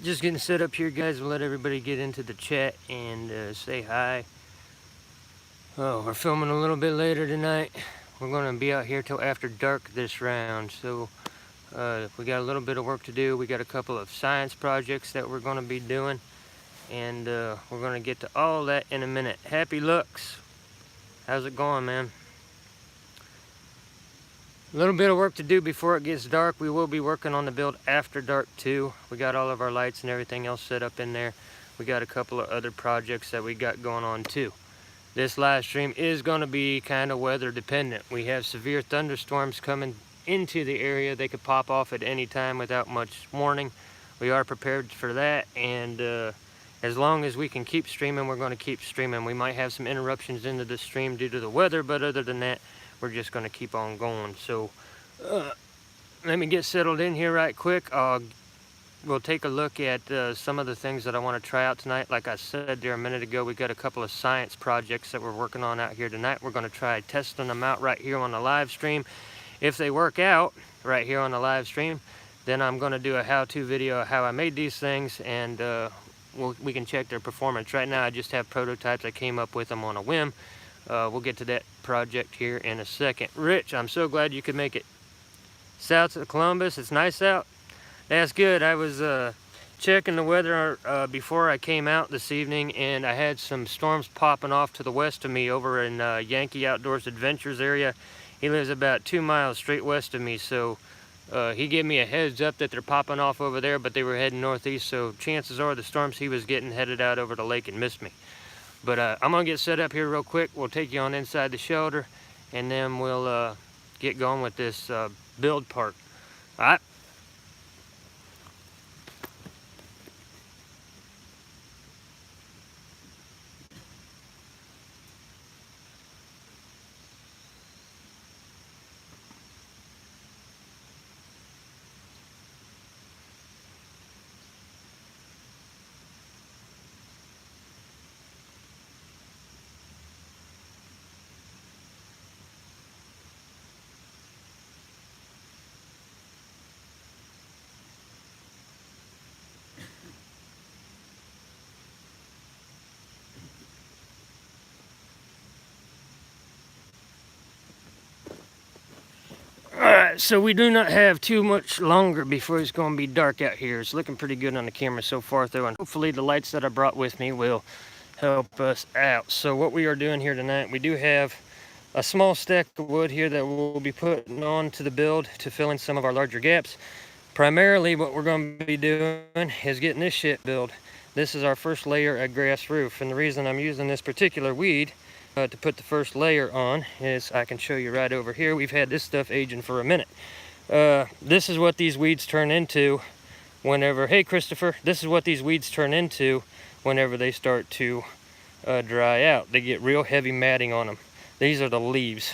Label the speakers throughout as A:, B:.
A: Just getting set up here, guys. We'll let everybody get into the chat and say hi. Oh, we're filming a little bit later tonight. We're going to be out here till after dark this round, so we got a little bit of work to do. We got a couple of science projects that we're going to be doing, and we're going to get to all that in a minute. Happy Looks, how's it going, man? A little bit of work to do before it gets dark. We will be working on the build after dark too. We got all of our lights and everything else set up in there. We got a couple of other projects that we got going on too. This live stream is going to be kind of weather dependent. We have severe thunderstorms coming into the area. They could pop off at any time without much warning. We are prepared for that, and as long as we can keep streaming, we're going to keep streaming. We might have some interruptions into the stream due to the weather, but other than that, we're just going to keep on going. So let me get settled in here right quick. We'll take a look at some of the things that I want to try out tonight. Like I said there a minute ago, we got a couple of science projects that we're working on out here tonight. We're going to try testing them out right here on the live stream. If they work out right here on the live stream, then I'm going to do a how-to video of how I made these things, and we can check their performance. Right now I just have prototypes. I came up with them on a whim. We'll get to that project here in a second. Rich, I'm so glad you could make it south of Columbus. It's nice out. That's good. I was checking the weather before I came out this evening, and I had some storms popping off to the west of me over in Yankee Outdoors Adventures area. He lives about 2 miles straight west of me, so he gave me a heads up that they're popping off over there, but they were heading northeast, so chances are the storms he was getting headed out over the lake and missed me. But I'm going to get set up here real quick. We'll take you on inside the shelter, and then we'll get going with this build part. All right. Alright, so we do not have too much longer before it's going to be dark out here. It's looking pretty good on the camera so far though, and hopefully the lights that I brought with me will help us out. So what we are doing here tonight, we do have a small stack of wood here that we'll be putting on to the build to fill in some of our larger gaps. Primarily what we're going to be doing is getting this shit built. This is our first layer of grass roof, and the reason I'm using this particular weed to put the first layer on is I can show you right over here. We've had this stuff aging for a minute. This is what these weeds turn into whenever, hey Christopher, this is what these weeds turn into whenever they start to dry out. They get real heavy matting on them. These are the leaves.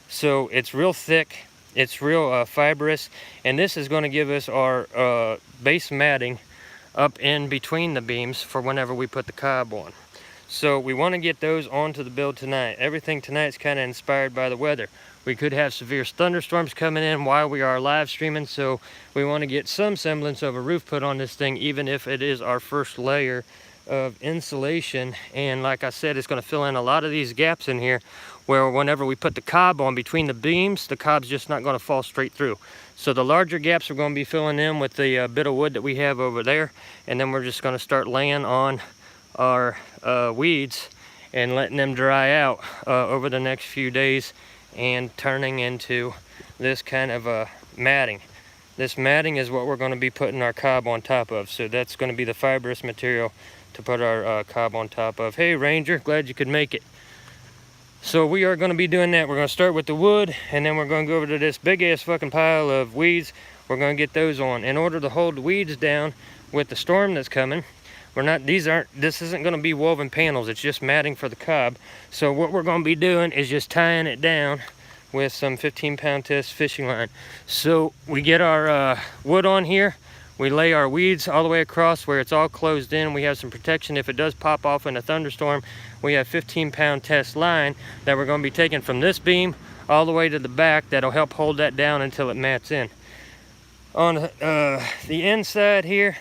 A: So it's real thick, it's real fibrous, and this is going to give us our base matting up in between the beams for whenever we put the cob on. So we want to get those onto the build tonight. Everything tonight's kind of inspired by the weather. We could have severe thunderstorms coming in while we are live streaming, so we want to get some semblance of a roof put on this thing, even if it is our first layer of insulation. And like I said, it's going to fill in a lot of these gaps in here where whenever we put the cob on between the beams, the cob's just not going to fall straight through. So the larger gaps are going to be filling in with the bit of wood that we have over there, and then we're just going to start laying on our weeds and letting them dry out over the next few days and turning into this kind of matting. This matting is what we're going to be putting our cob on top of. So that's going to be the fibrous material to put our cob on top of. Hey Ranger, glad you could make it. So we are going to be doing that. We're going to start with the wood, and then we're going to go over to this big ass fucking pile of weeds. We're going to get those on. In order to hold the weeds down with the storm that's coming, this isn't going to be woven panels, it's just matting for the cob. So what we're going to be doing is just tying it down with some 15-pound test fishing line. So we get our wood on here, we lay our weeds all the way across where it's all closed in. We have some protection if it does pop off in a thunderstorm. We have 15-pound test line that we're going to be taking from this beam all the way to the back. That'll help hold that down until it mats in. On the inside here,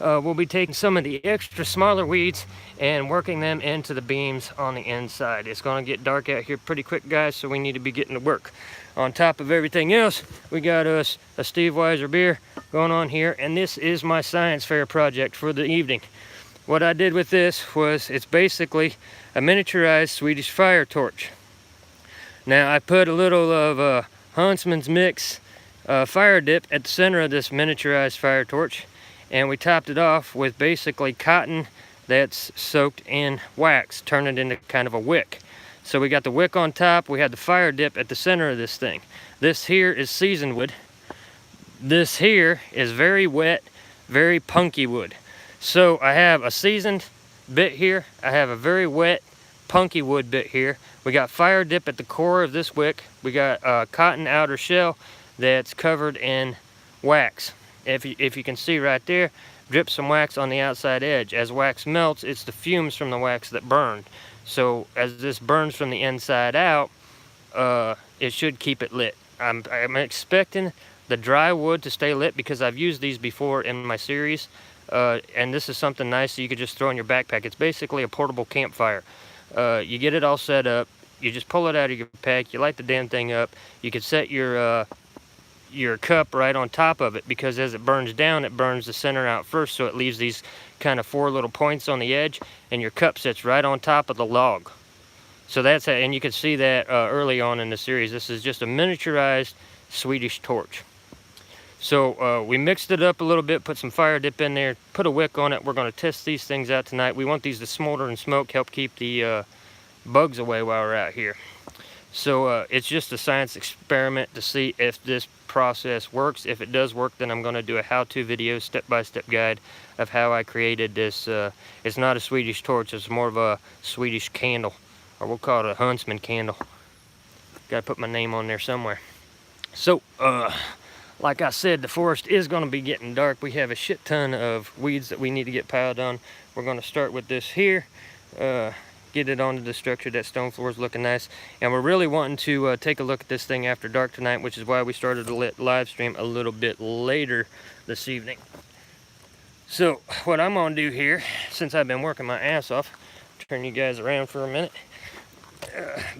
A: we'll be taking some of the extra smaller weeds and working them into the beams on the inside. It's going to get dark out here pretty quick, guys, so we need to be getting to work. On top of everything else, we got us a Steve Weiser beer going on here, and this is my science fair project for the evening. What I did with this was, it's basically a miniaturized Swedish fire torch. Now, I put a little of Huntsman's Mix fire dip at the center of this miniaturized fire torch, and we topped it off with basically cotton that's soaked in wax, turn it into kind of a wick. So we got the wick on top, we had the fire dip at the center of this thing. This here is seasoned wood. This here is very wet, very punky wood. So I have a seasoned bit here, I have a very wet, punky wood bit here. We got fire dip at the core of this wick. We got a cotton outer shell that's covered in wax. If you can see right there, drip some wax on the outside edge. As wax melts, it's the fumes from the wax that burn. So as this burns from the inside out, it should keep it lit. I'm expecting the dry wood to stay lit because I've used these before in my series. And this is something nice that you could just throw in your backpack. It's basically a portable campfire. You get it all set up. You just pull it out of your pack. You light the damn thing up. You can set your cup right on top of it, because as it burns down, it burns the center out first, so it leaves these kind of 4 little points on the edge, and your cup sits right on top of the log. So that's it, and you can see that early on in the series. This is just a miniaturized Swedish torch. So we mixed it up a little bit, put some fire dip in there, put a wick on it. We're going to test these things out tonight. We want these to smolder and smoke, help keep the bugs away while we're out here. So it's just a science experiment to see if this process works. If it does work, then I'm going to do a how-to video, step-by-step guide of how I created this. It's not a Swedish torch, it's more of a Swedish candle, or we'll call it a Huntsman candle. Gotta put my name on there somewhere. So like I said, the forest is going to be getting dark. We have a shit ton of weeds that we need to get piled on. We're going to start with this here, get it onto the structure. That stone floor is looking nice, and we're really wanting to take a look at this thing after dark tonight, which is why we started the live stream a little bit later this evening. So what I'm gonna do here, since I've been working my ass off, turn you guys around for a minute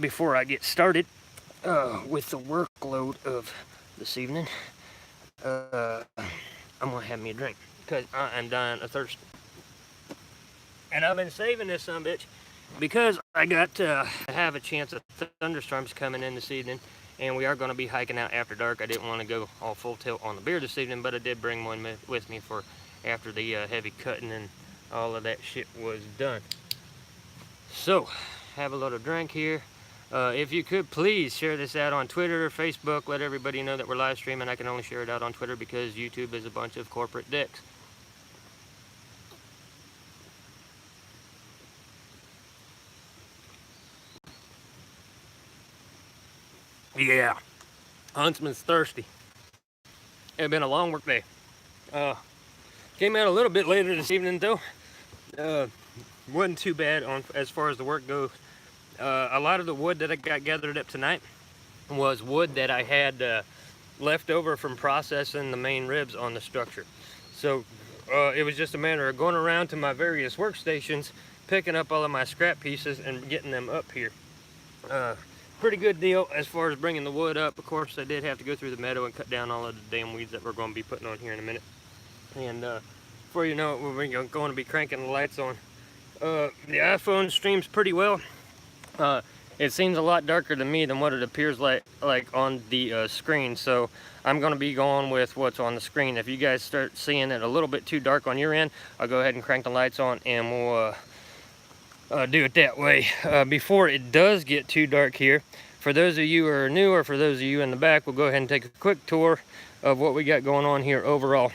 A: before I get started with the workload of this evening. I'm gonna have me a drink because I am dying of thirst, and I've been saving this sumbitch because I got to have a chance of thunderstorms coming in this evening, and we are going to be hiking out after dark. I didn't want to go all full tilt on the beer this evening, but I did bring one with me for after the heavy cutting and all of that shit was done. So, have a little drink here. If you could please share this out on Twitter or Facebook, let everybody know that we're live streaming. I can only share it out on Twitter because YouTube is a bunch of corporate dicks. Yeah, Huntsman's thirsty. It's been a long work day. Came out a little bit later this evening though. Wasn't too bad on as far as the work goes. A lot of the wood that I got gathered up tonight was wood that I had left over from processing the main ribs on the structure. So it was just a matter of going around to my various workstations, picking up all of my scrap pieces and getting them up here. Pretty good deal as far as bringing the wood up. Of course, I did have to go through the meadow and cut down all of the damn weeds that we're going to be putting on here in a minute. And before you know it, we're going to be cranking the lights on. The iPhone streams pretty well. It seems a lot darker to me than what it appears like on the screen. So I'm going to be going with what's on the screen. If you guys start seeing it a little bit too dark on your end, I'll go ahead and crank the lights on and we'll do it that way. Before it does get too dark here, for those of you who are new or for those of you in the back, we'll go ahead and take a quick tour of what we got going on here overall.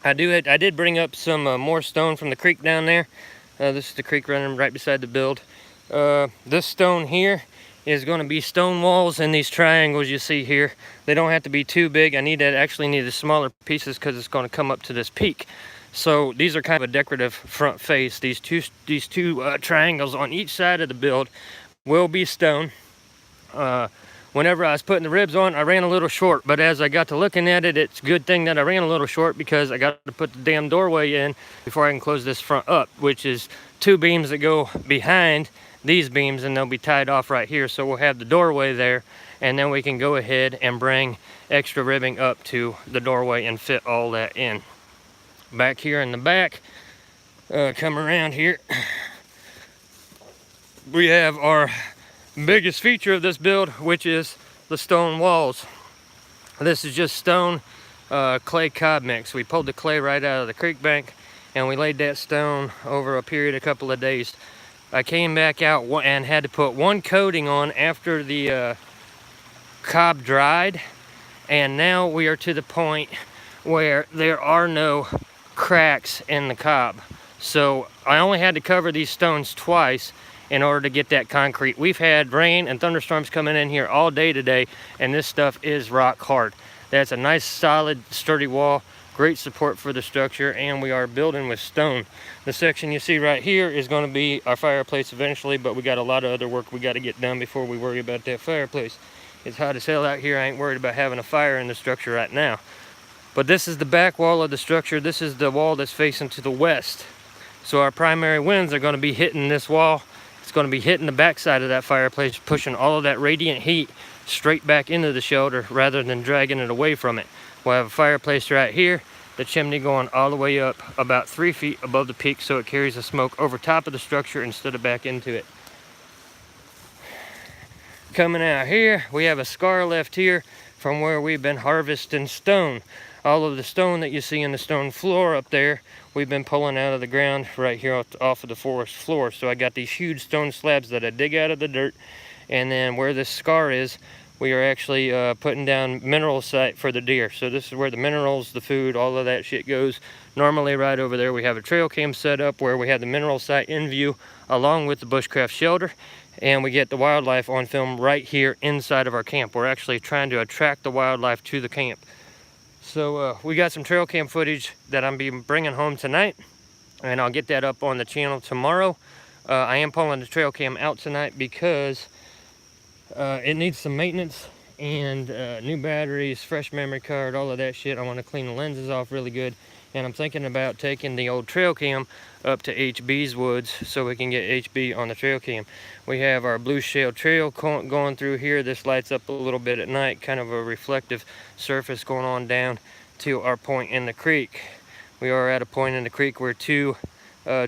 A: I did bring up some more stone from the creek down there. This is the creek running right beside the build. This stone here is going to be stone walls in these triangles you see here. They don't have to be too big. I actually need the smaller pieces because it's going to come up to this peak. So these are kind of a decorative front face. These two triangles on each side of the build will be stone. whenever I was putting the ribs on, I ran a little short, but as I got to looking at it, it's a good thing that I ran a little short, because I got to put the damn doorway in before I can close this front up, which is 2 beams that go behind these beams, and they'll be tied off right here. So we'll have the doorway there, and then we can go ahead and bring extra ribbing up to the doorway and fit all that in. Back here in the back, come around here, we have our biggest feature of this build, which is the stone walls. This is just stone clay cob mix. We pulled the clay right out of the creek bank, and we laid that stone over a period of a couple of days. I came back out and had to put 1 coating on after the cob dried, and now we are to the point where there are no cracks in the cob. So I only had to cover these stones twice in order to get that concrete. We've had rain and thunderstorms coming in here all day today, and this stuff is rock hard. That's a nice, solid, sturdy wall, great support for the structure, and we are building with stone. The section you see right here is going to be our fireplace eventually, but we got a lot of other work we got to get done before we worry about that fireplace. It's hot as hell out here. I ain't worried about having a fire in the structure right now. But this is the back wall of the structure. This is the wall that's facing to the west. So our primary winds are going to be hitting this wall. It's going to be hitting the back side of that fireplace, pushing all of that radiant heat straight back into the shelter rather than dragging it away from it. We'll have a fireplace right here, the chimney going all the way up about 3 feet above the peak, so it carries the smoke over top of the structure instead of back into it. Coming out here, we have a scar left here from where we've been harvesting stone. All of the stone that you see in the stone floor up there, we've been pulling out of the ground right here off of the forest floor. So I got these huge stone slabs that I dig out of the dirt, and then where this scar is, we are actually putting down mineral site for the deer. So this is where the minerals, the food, all of that shit goes. Normally right over there we have a trail cam set up where we have the mineral site in view along with the bushcraft shelter, and we get the wildlife on film right here inside of our camp. We're actually trying to attract the wildlife to the camp. So we got some trail cam footage that I'm be bringing home tonight, and I'll get that up on the channel tomorrow. I am pulling the trail cam out tonight because it needs some maintenance and new batteries, fresh memory card, all of that shit. I want to clean the lenses off really good, and I'm thinking about taking the old trail cam up to HB's woods so we can get HB on the trail cam. We have our blue shale trail going through here. This lights up a little bit at night, kind of a reflective surface going on down to our point in the creek. We are at a point in the creek where 2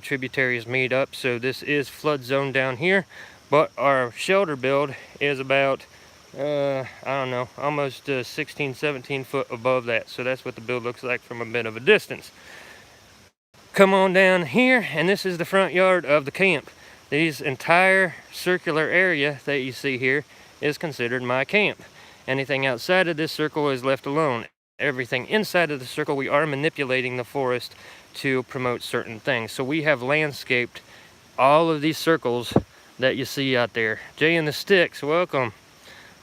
A: tributaries meet up, so this is flood zone down here, but our shelter build is about I don't know, almost 16, 17 foot above that. So that's what the build looks like from a bit of a distance. Come on down here, and this is the front yard of the camp. This entire circular area that you see here is considered my camp. Anything outside of this circle is left alone. Everything inside of the circle, we are manipulating the forest to promote certain things. So we have landscaped all of these circles that you see out there. Jay and the Sticks, welcome.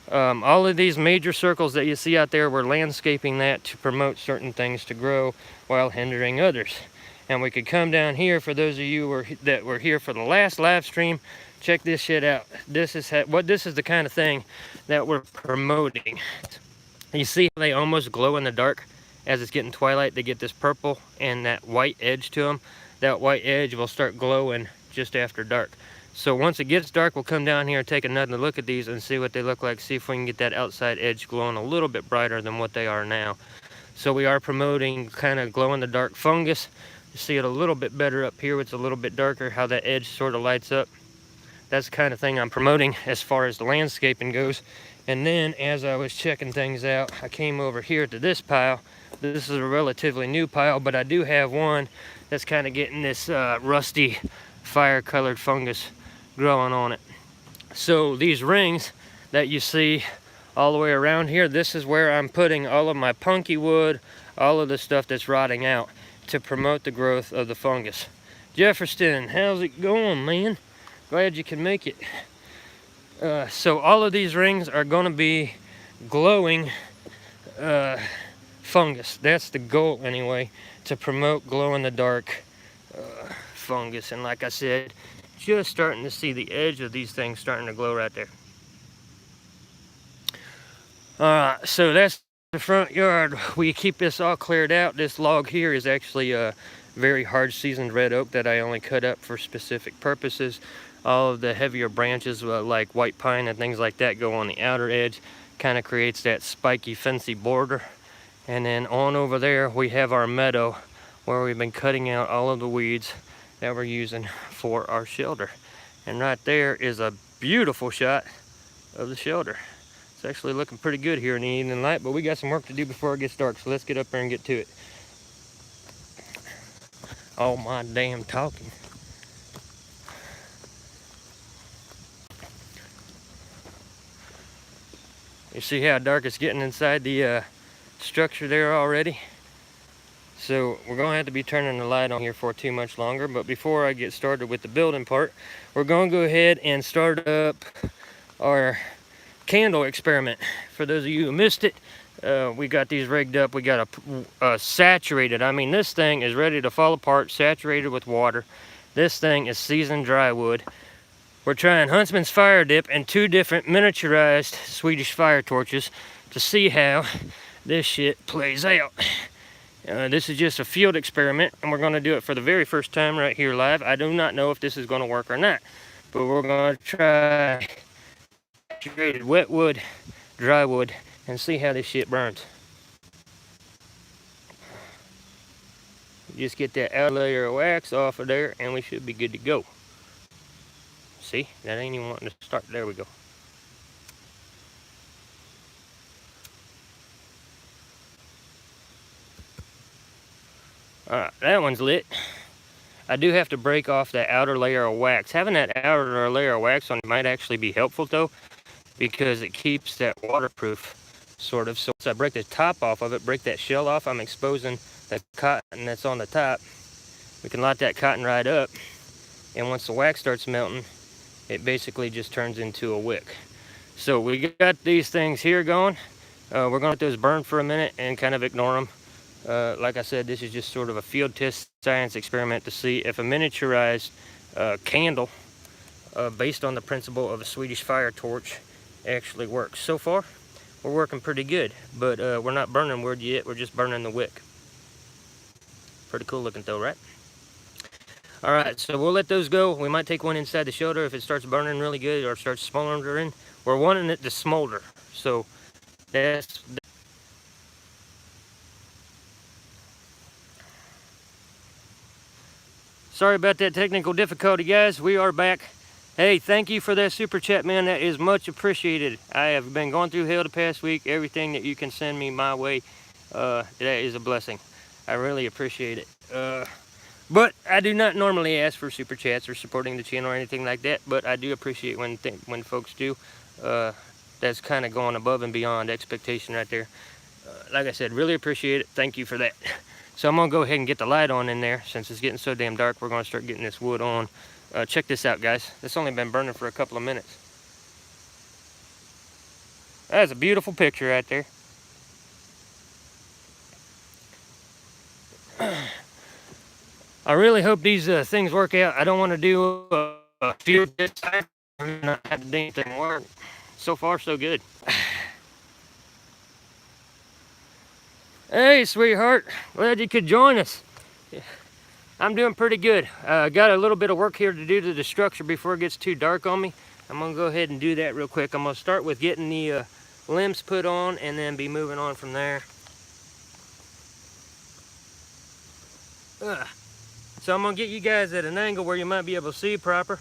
A: All of these major circles that you see out there, we're landscaping that to promote certain things to grow while hindering others. And we could come down here, for those of you that were here for the last live stream, check this shit out. This is the kind of thing that we're promoting. You see how they almost glow in the dark as it's getting twilight? They get this purple and that white edge to them. That white edge will start glowing just after dark. So once it gets dark, we'll come down here and take another look at these and see what they look like, see if we can get that outside edge glowing a little bit brighter than what they are now. So we are promoting kind of glow-in-the-dark fungus. You see it a little bit better up here. It's a little bit darker, how that edge sort of lights up. That's the kind of thing I'm promoting as far as the landscaping goes. And then as I was checking things out, I came over here to this pile. This is a relatively new pile, but I do have one that's kind of getting this rusty fire-colored fungus growing on it. So these rings that you see all the way around here, this is where I'm putting all of my punky wood, all of the stuff that's rotting out to promote the growth of the fungus. Jefferson, how's it going, man? Glad you can make it. So all of these rings are going to be glowing fungus. That's the goal anyway, to promote glow-in-the-dark fungus. And like I said, just starting to see the edge of these things starting to glow right there. So that's the front yard. We keep this all cleared out. This log here is actually a very hard seasoned red oak that I only cut up for specific purposes. All of the heavier branches like white pine and things like that go on the outer edge. Kind of creates that spiky fancy border. And then on over there we have our meadow where we've been cutting out all of the weeds that we're using for our shelter. And right there is a beautiful shot of the shelter. It's actually looking pretty good here in the evening light, but we got some work to do before it gets dark, so let's get up there and get to it. All my damn talking. You see how dark it's getting inside the structure there already? So we're going to have to be turning the light on here for too much longer, but before I get started with the building part, we're going to go ahead and start up our candle experiment. For those of you who missed it, we got these rigged up. We got a saturated, I mean this thing is ready to fall apart, saturated with water. This thing is seasoned dry wood. We're trying Huntsman's fire dip and 2 different miniaturized Swedish fire torches to see how this shit plays out. This is just a field experiment, and we're going to do it for the very first time right here live. I do not know if this is going to work or not, but we're going to try saturated wet wood, dry wood, and see how this shit burns. Just get that outer layer of wax off of there, and we should be good to go. See, that ain't even wanting to start. There we go. Alright, that one's lit. I do have to break off that outer layer of wax. Having that outer layer of wax on it might actually be helpful though, because it keeps that waterproof, sort of. So once I break the top off of it, break that shell off, I'm exposing the cotton that's on the top. We can light that cotton right up, and once the wax starts melting, it basically just turns into a wick. So we got these things here going. We're going to let those burn for a minute and kind of ignore them. Like I said, this is just sort of a field test science experiment to see if a miniaturized candle based on the principle of a Swedish fire torch actually works. So far, we're working pretty good, but we're not burning wood yet, we're just burning the wick. Pretty cool looking though, right? Alright, so we'll let those go. We might take one inside the shelter if it starts burning really good or starts smoldering. We're wanting it to smolder, so that's... Sorry about that technical difficulty, guys. We are back. Hey, thank you for that super chat, man. That is much appreciated. I have been going through hell the past week. Everything that you can send me my way, that is a blessing. I really appreciate it. But I do not normally ask for super chats or supporting the channel or anything like that, but I do appreciate when folks do. That's kind of going above and beyond expectation right there. Like I said, really appreciate it. Thank you for that. So I'm going to go ahead and get the light on in there. Since it's getting so damn dark, we're going to start getting this wood on. Check this out, guys. It's only been burning for a couple of minutes. That's a beautiful picture right there. I really hope these things work out. I don't want to do a field this time and not have the damn thing work. So far, so good. Hey, sweetheart. Glad you could join us. I'm doing pretty good. Got a little bit of work here to do to the structure before it gets too dark on me. I'm going to go ahead and do that real quick. I'm going to start with getting the limbs put on and then be moving on from there. So I'm going to get you guys at an angle where you might be able to see proper.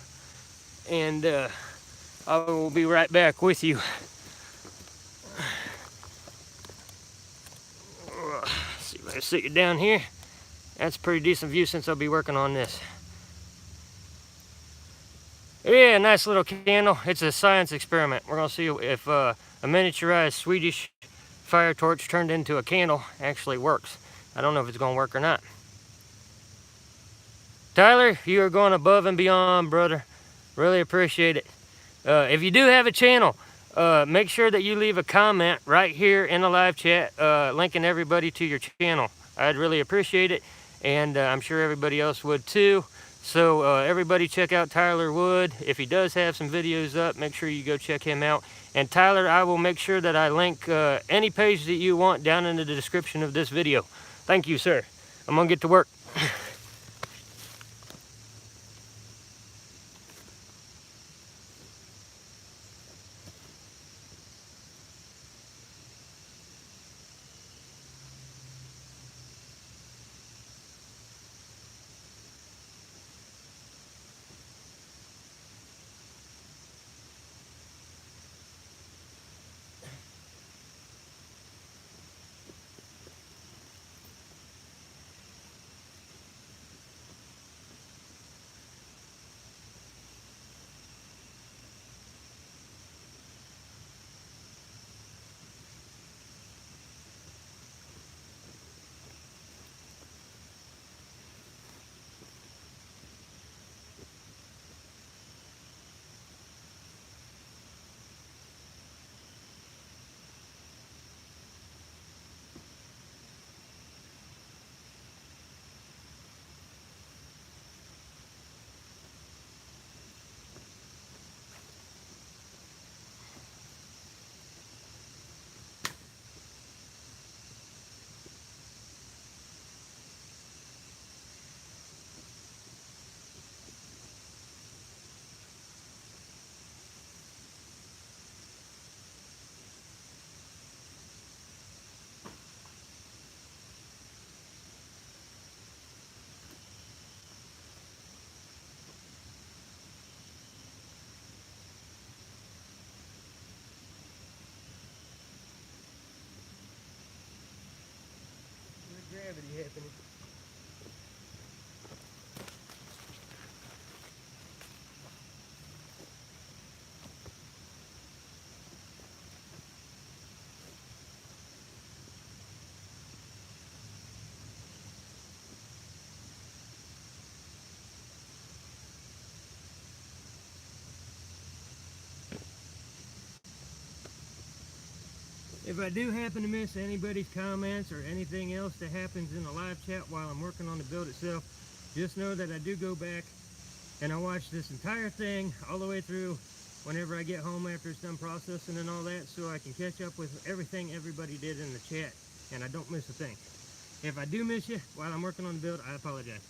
A: And I will be right back with you. See if I can sit you down here. That's a pretty decent view since I'll be working on this. Yeah, nice little candle. It's a science experiment. We're going to see if a miniaturized Swedish fire torch turned into a candle actually works. I don't know if it's going to work or not. Tyler, you are going above and beyond, brother. Really appreciate it. If you do have a channel, make sure that you leave a comment right here in the live chat, linking everybody to your channel. I'd really appreciate it, and I'm sure everybody else would too. So everybody check out Tyler Wood. If he does have some videos up, make sure you go check him out. And Tyler, I will make sure that I link any page that you want down in the description of this video. Thank you, sir. I'm gonna get to work. Gravity happening. If I do happen to miss anybody's comments or anything else that happens in the live chat while I'm working on the build itself, just know that I do go back and I watch this entire thing all the way through whenever I get home after it's done processing and all that, so I can catch up with everything everybody did in the chat and I don't miss a thing. If I do miss you while I'm working on the build, I apologize.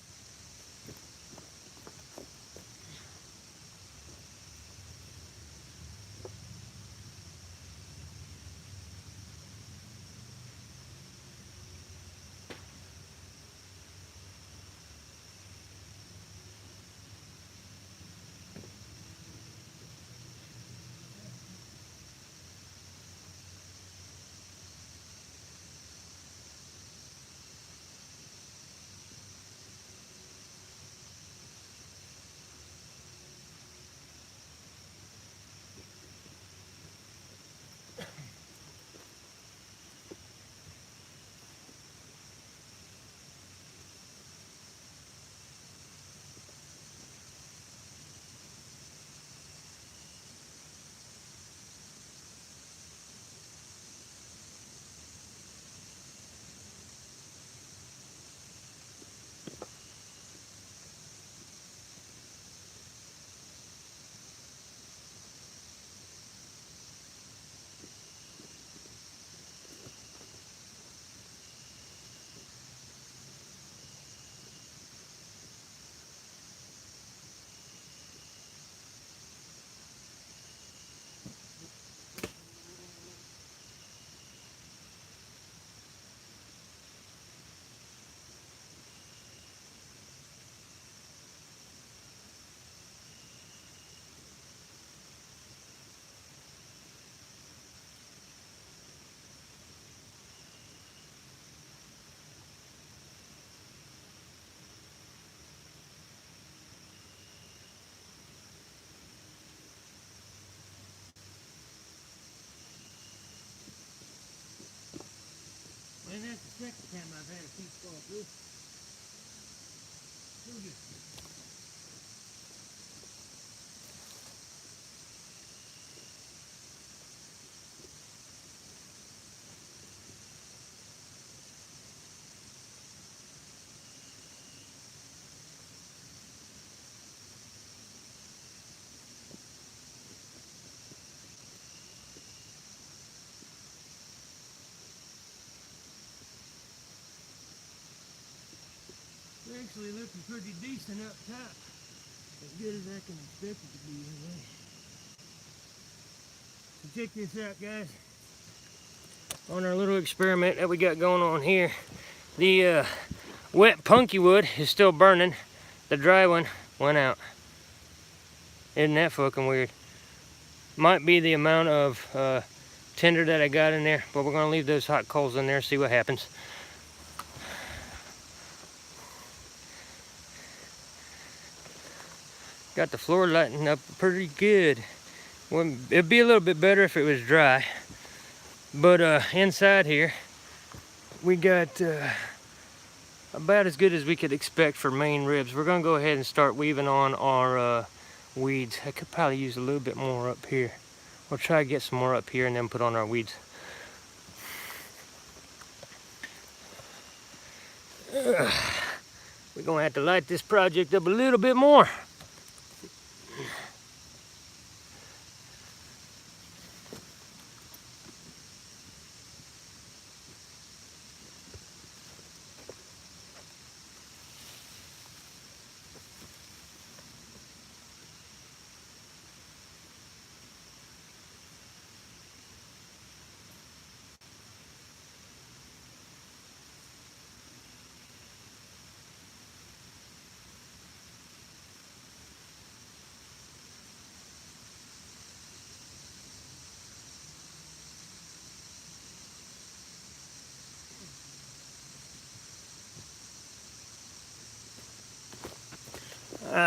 A: And that's the second time I've had a piece fall through. actually looking pretty decent up top. As good as I can expect it to be anyway. So check this out, guys. On our little experiment that we got going on here, the wet punky wood is still burning. The dry one went out. Isn't that fucking weird? Might be the amount of tinder that I got in there, but we're gonna leave those hot coals in there and see what happens. Got the floor lighting up pretty good. Well, it'd be a little bit better if it was dry. But inside here, we got about as good as we could expect for main ribs. We're gonna go ahead and start weaving on our weeds. I could probably use a little bit more up here. We'll try to get some more up here and then put on our weeds. We're gonna have to light this project up a little bit more.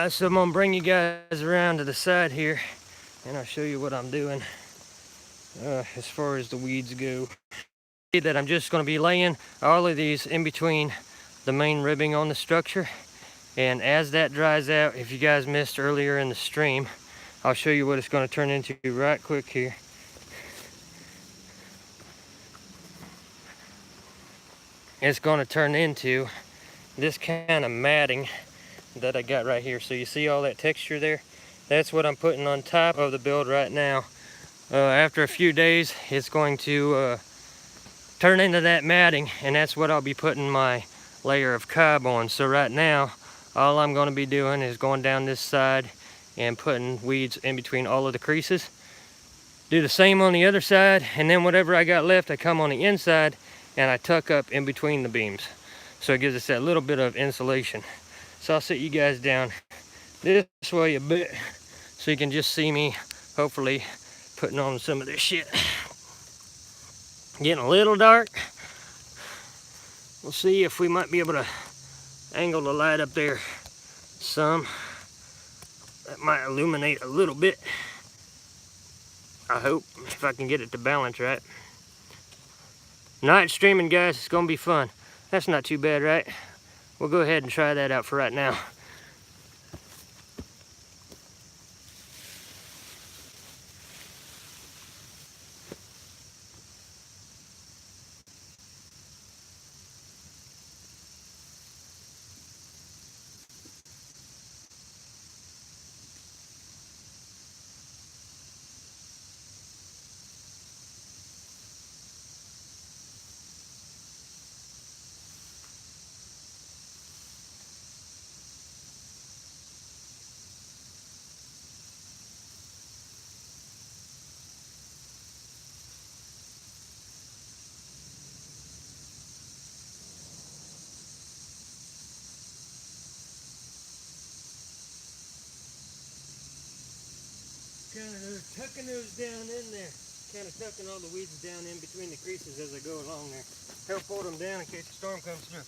A: So I'm gonna bring you guys around to the side here and I'll show you what I'm doing as far as the weeds go. That I'm just gonna be laying all of these in between the main ribbing on the structure, and as that dries out, if you guys missed earlier in the stream, I'll show you what it's gonna turn into right quick here. It's gonna turn into this kind of matting that I got right here. So you see all that texture there? That's what I'm putting on top of the build right now. After a few days, it's going to turn into that matting, and that's what I'll be putting my layer of cob on. So right now, all I'm going to be doing is going down this side and putting weeds in between all of the creases. Do the same on the other side, and then whatever I got left, I come on the inside and I tuck up in between the beams. So it gives us that little bit of insulation. So I'll sit you guys down this way a bit so you can just see me hopefully putting on some of this shit. Getting a little dark. We'll see if we might be able to angle the light up there some. That might illuminate a little bit. I hope, if I can get it to balance right. Night streaming, guys, it's gonna be fun. That's not too bad, right? We'll go ahead and try that out for right now. Kind of tucking those down in there. Kind of tucking all the weeds down in between the creases as I go along there. Help hold them down in case the storm comes through.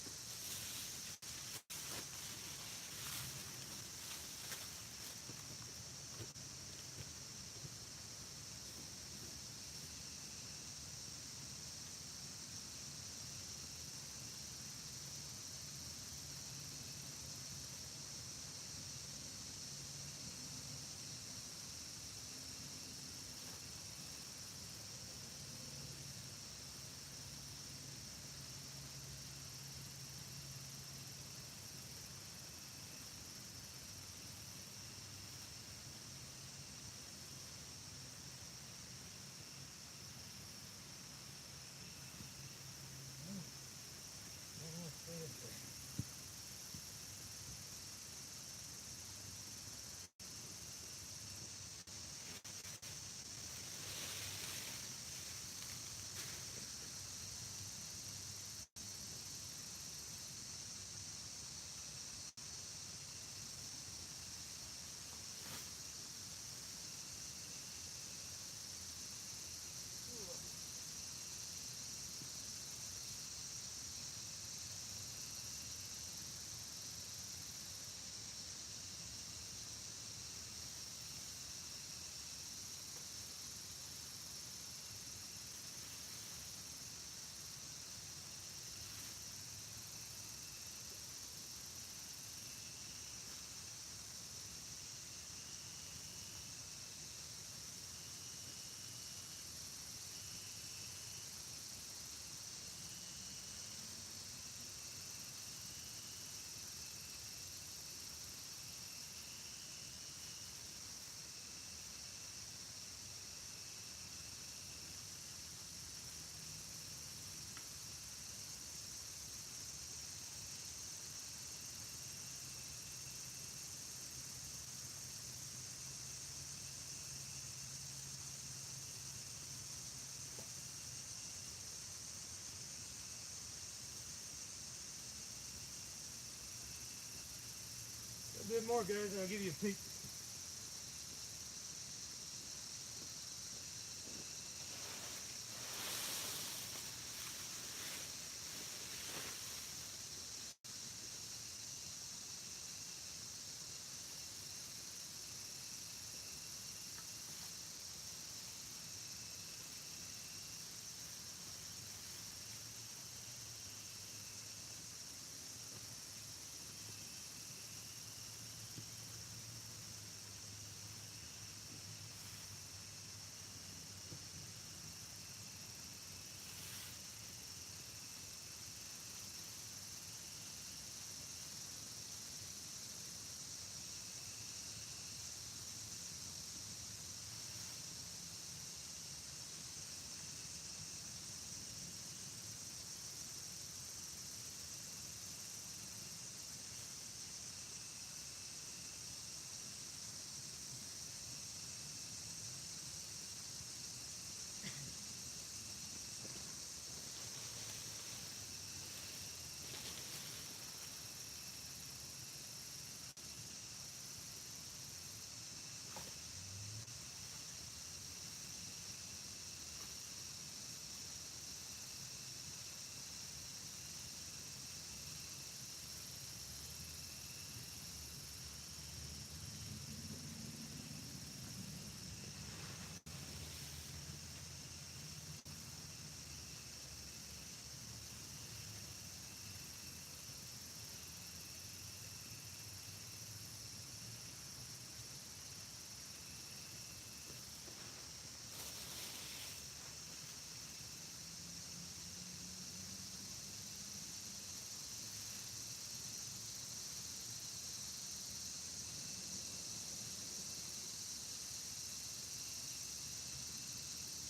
A: more, guys, and I'll give you a peek.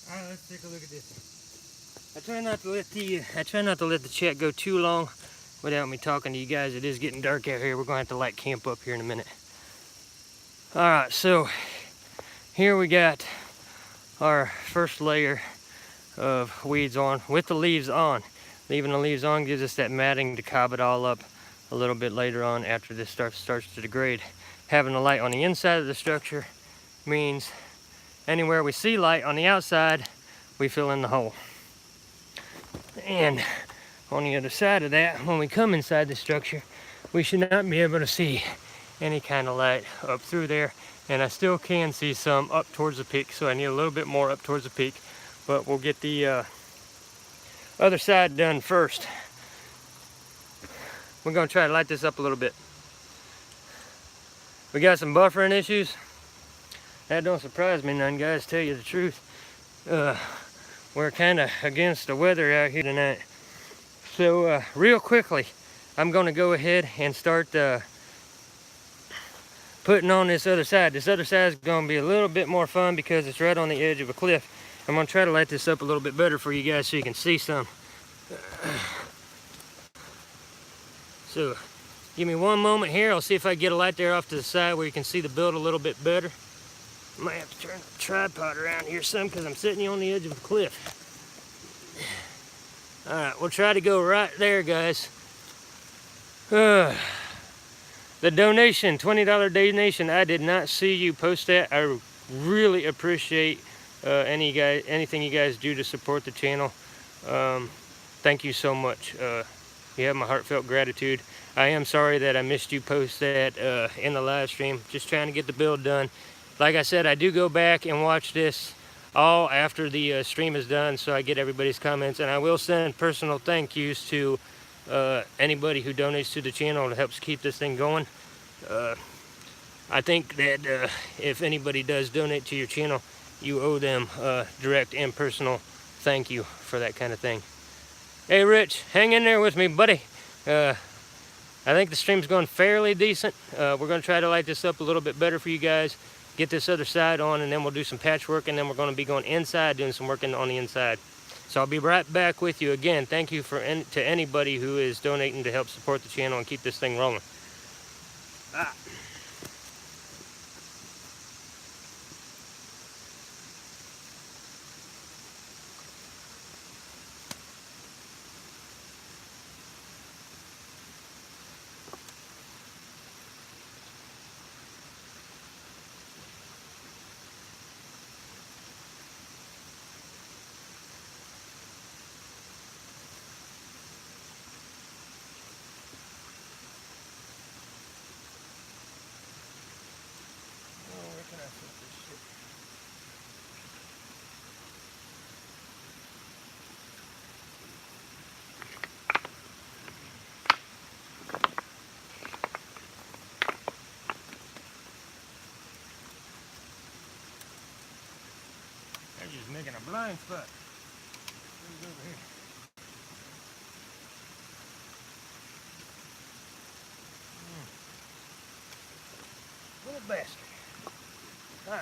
A: All right, let's take a look at this. I try not to let the chat go too long without me talking to you guys. It is getting dark out here. We're gonna have to light camp up here in a minute. All right, so here we got our first layer of weeds on with the leaves on. Leaving the leaves on gives us that matting to cob it all up a little bit later on after this starts to degrade. Having the light on the inside of the structure means anywhere we see light on the outside, we fill in the hole. And on the other side of that, when we come inside the structure, we should not be able to see any kind of light up through there. And I still can see some up towards the peak, so I need a little bit more up towards the peak. But we'll get the other side done first. We're gonna try to light this up a little bit. We got some buffering issues. That don't surprise me none, guys, tell you the truth. We're kind of against the weather out here tonight. So real quickly, I'm gonna go ahead and start putting on this other side. This other side is gonna be a little bit more fun because it's right on the edge of a cliff. I'm gonna try to light this up a little bit better for you guys so you can see some. So give me one moment here. I'll see if I get a light there off to the side where you can see the build a little bit better. Might have to turn the tripod around here some because I'm sitting on the edge of a cliff. All right, we'll try to go right there, guys. The donation, $20 donation, I did not see you post that. I really appreciate anything you guys do to support the channel. Thank you so much. You have my heartfelt gratitude. I am sorry that I missed you post that in the live stream. Just trying to get the build done. Like I said, I do go back and watch this all after the stream is done, so I get everybody's comments, and I will send personal thank yous to anybody who donates to the channel and helps keep this thing going. I think that if anybody does donate to your channel, you owe them direct and personal thank you for that kind of thing. Hey Rich, hang in there with me, buddy. I think the stream's going fairly decent. We're going to try to light this up a little bit better for you guys, get this other side on, and then we'll do some patchwork, and then we're going to be going inside doing some work on the inside. So I'll be right back with you again. Thank you to anybody who is donating to help support the channel and keep this thing rolling. blind spot. Who's over here? Little bastard. All right.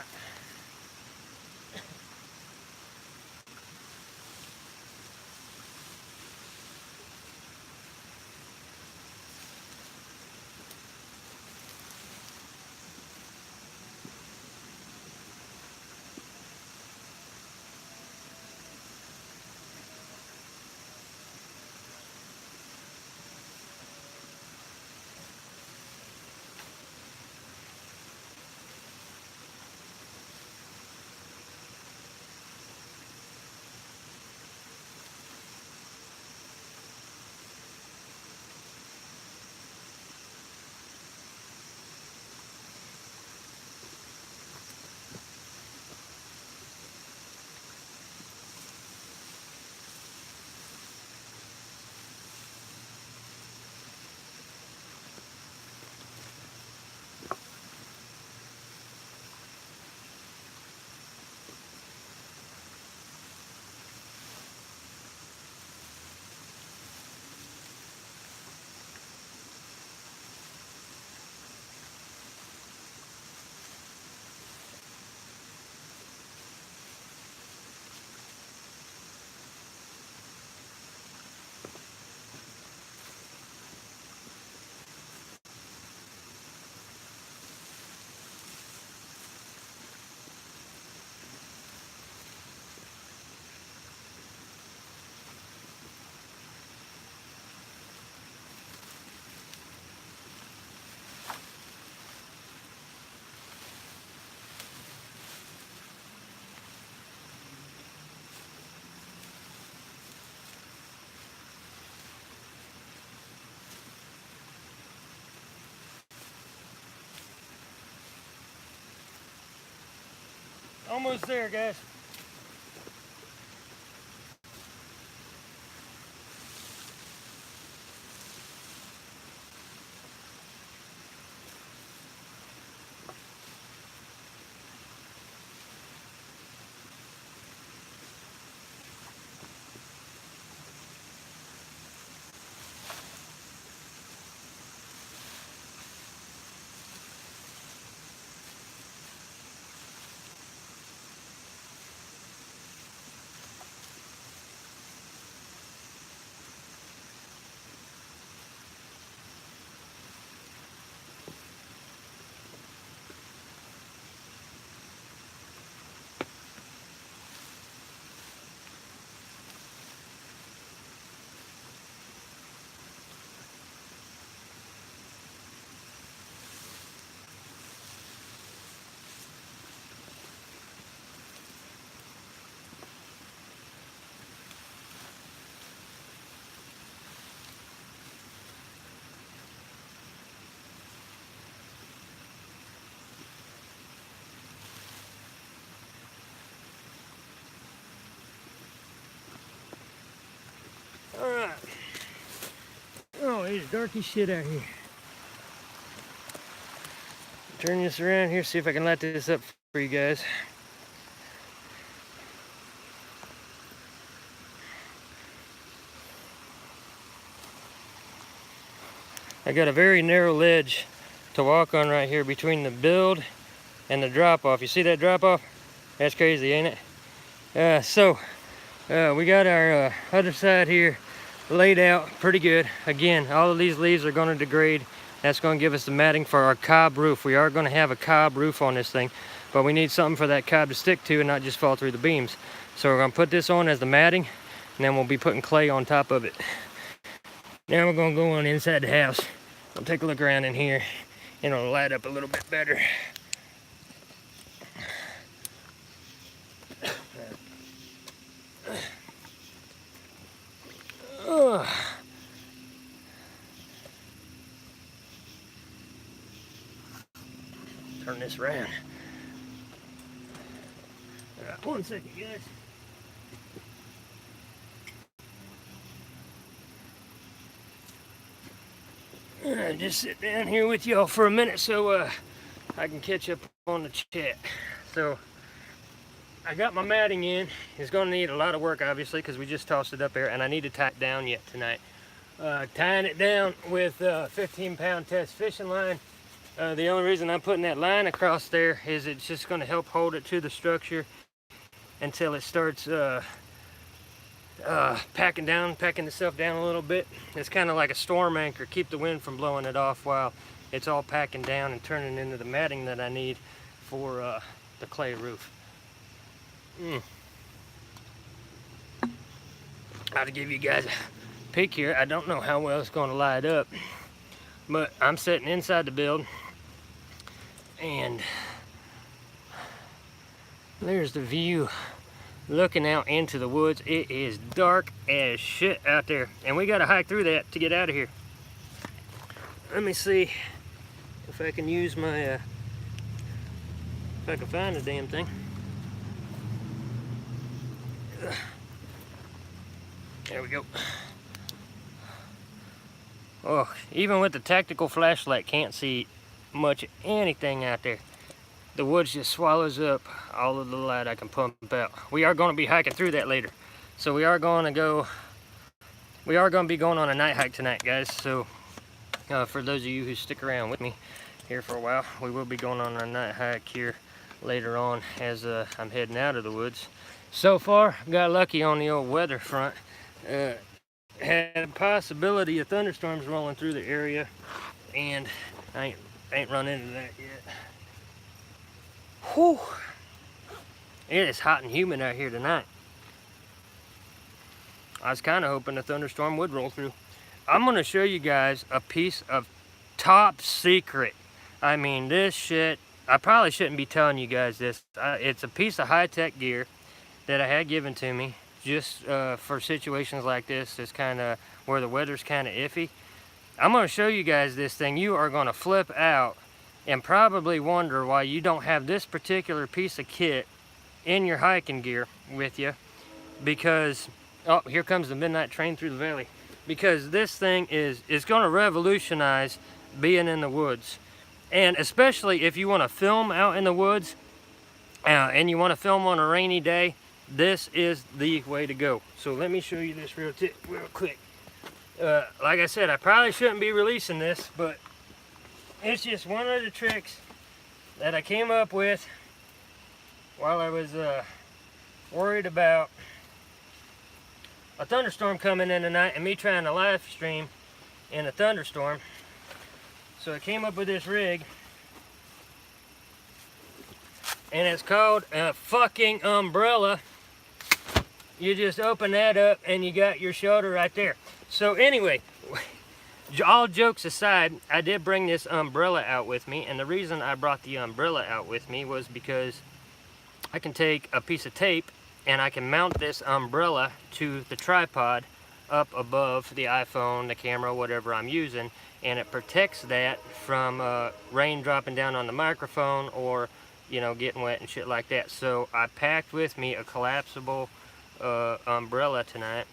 A: Almost there, guys. All right. Oh, it's dark as shit out here. Turn this around here, see if I can light this up for you guys. I got a very narrow ledge to walk on right here between the build and the drop off. You see that drop off? That's crazy, ain't it? We got our other side here laid out pretty good. Again, all of these leaves are going to degrade. That's going to give us the matting for our cob roof. We are going to have a cob roof on this thing, but we need something for that cob to stick to and not just fall through the beams. So we're going to put this on as the matting, and then we'll be putting clay on top of it. Now we're going to go on inside the house. We'll take a look around in here, and it'll light up a little bit better. Turn this around. All right, 1 second, guys. Just sit down here with y'all for a minute so I can catch up on the chat. So I got my matting in. It's going to need a lot of work, obviously, because we just tossed it up there, and I need to tie it down yet tonight. Tying it down with 15-pound test fishing line. The only reason I'm putting that line across there is it's just going to help hold it to the structure until it starts packing itself down a little bit. It's kind of like a storm anchor, keep the wind from blowing it off while it's all packing down and turning into the matting that I need for the clay roof. I'll give you guys a peek here. I don't know how well it's going to light up, but I'm sitting inside the build, and there's the view looking out into the woods. It is dark as shit out there, and we got to hike through that to get out of here. Let me see if I can use my if I can find the damn thing. There we go. Oh, even with the tactical flashlight, can't see much of anything out there. The woods just swallows up all of the light I can pump out. We are going to be hiking through that later. So we are going to be going on a night hike tonight, guys. So for those of you who stick around with me here for a while, we will be going on a night hike here later on as I'm heading out of the woods. So far, got lucky on the old weather front. Had a possibility of thunderstorms rolling through the area, and I ain't run into that yet. Whew. It is hot and humid out here tonight. I was kind of hoping a thunderstorm would roll through. I'm going to show you guys a piece of top secret. I mean, this shit, I probably shouldn't be telling you guys this. It's a piece of high-tech gear that I had given to me just for situations like this. It's kind of where the weather's kind of iffy. I'm going to show you guys this thing. You are going to flip out and probably wonder why you don't have this particular piece of kit in your hiking gear with you, because, oh, here comes the midnight train through the valley. Because this thing is going to revolutionize being in the woods. And especially if you want to film out in the woods and you want to film on a rainy day, this is the way to go. So let me show you this real quick. Like I said, I probably shouldn't be releasing this, but it's just one of the tricks that I came up with while I was worried about a thunderstorm coming in tonight and me trying to live stream in a thunderstorm. So I came up with this rig, and it's called a fucking umbrella. You just open that up and you got your shelter right there. So anyway, all jokes aside, I did bring this umbrella out with me, and the reason I brought the umbrella out with me was because I can take a piece of tape and I can mount this umbrella to the tripod up above the iPhone, the camera, whatever I'm using, and it protects that from rain dropping down on the microphone or, you know, getting wet and shit like that. So I packed with me a collapsible umbrella tonight,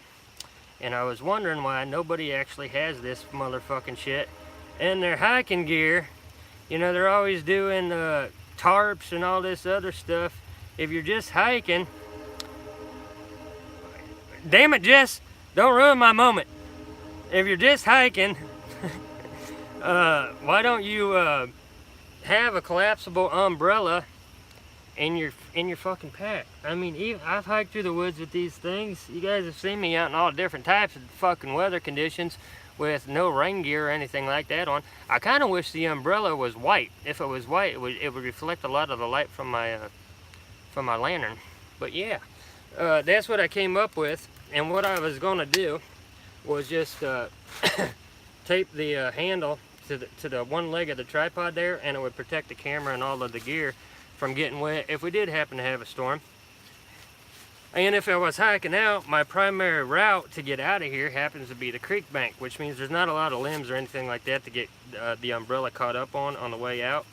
A: and I was wondering why nobody actually has this motherfucking shit in their hiking gear. You know, they're always doing tarps and all this other stuff. If you're just hiking, damn it, Jess, don't ruin my moment. If you're just hiking, why don't you have a collapsible umbrella in your fucking pack? I mean, I've hiked through the woods with these things. You guys have seen me out in all different types of fucking weather conditions with no rain gear or anything like that on. I kind of wish the umbrella was white. If it was white, it would reflect a lot of the light from my lantern. But yeah, that's what I came up with. And what I was going to do was just tape the handle to the one leg of the tripod there, and it would protect the camera and all of the gear from getting wet if we did happen to have a storm. And if I was hiking out, my primary route to get out of here happens to be the creek bank, which means there's not a lot of limbs or anything like that to get the umbrella caught up on the way out.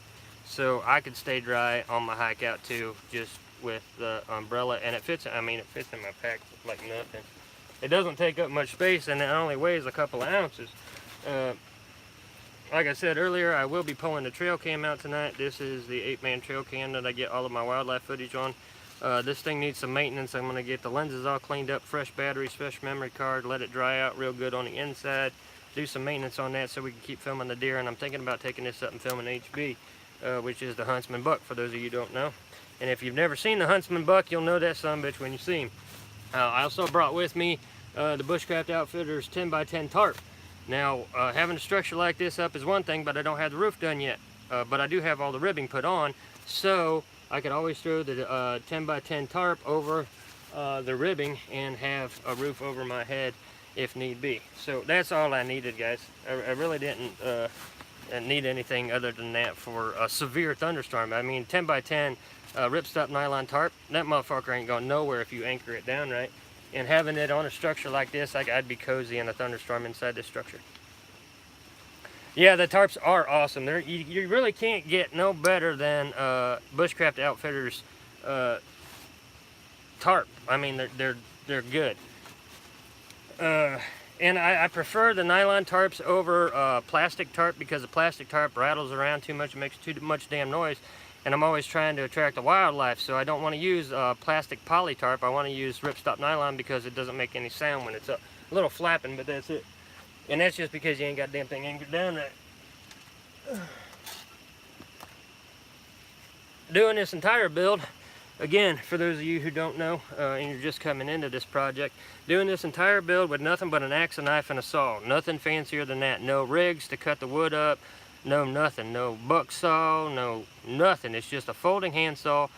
A: So I could stay dry on my hike out too, just with the umbrella. And it fits, I mean, it fits in my pack like nothing. It doesn't take up much space, and it only weighs a couple of ounces. Like I said earlier, I will be pulling the trail cam out tonight. This is the 8-man trail cam that I get all of my wildlife footage on. This thing needs some maintenance. I'm going to get the lenses all cleaned up, fresh batteries, fresh memory card, let it dry out real good on the inside, do some maintenance on that so we can keep filming the deer. And I'm thinking about taking this up and filming HB, which is the huntsman buck, for those of you who don't know. And if you've never seen the huntsman buck, you'll know that son of a bitch when you see him. I also brought with me the Bushcraft Outfitters 10x10 tarp. Now, having a structure like this up is one thing, but I don't have the roof done yet. But I do have all the ribbing put on, so I could always throw the 10x10 tarp over the ribbing and have a roof over my head if need be. So that's all I needed, guys. I really didn't need anything other than that for a severe thunderstorm. I mean, 10x10 ripstop nylon tarp, that motherfucker ain't going nowhere if you anchor it down right. And having it on a structure like this, I'd be cozy in a thunderstorm inside this structure. Yeah, the tarps are awesome. You really can't get no better than Bushcraft Outfitters tarp. I mean, they're good. And I prefer the nylon tarps over plastic tarp, because the plastic tarp rattles around too much, makes too much damn noise. And I'm always trying to attract the wildlife, so I don't want to use plastic poly tarp. I want to use ripstop nylon because it doesn't make any sound when it's up. A little flapping, but that's it. And that's just because you ain't got damn thing anchored down right. Doing this entire build, again, for those of you who don't know, and you're just coming into this project, doing this entire build with nothing but an axe, a knife, and a saw. Nothing fancier than that. No rigs to cut the wood up. No nothing, no buck saw, no nothing. It's just a folding hand saw,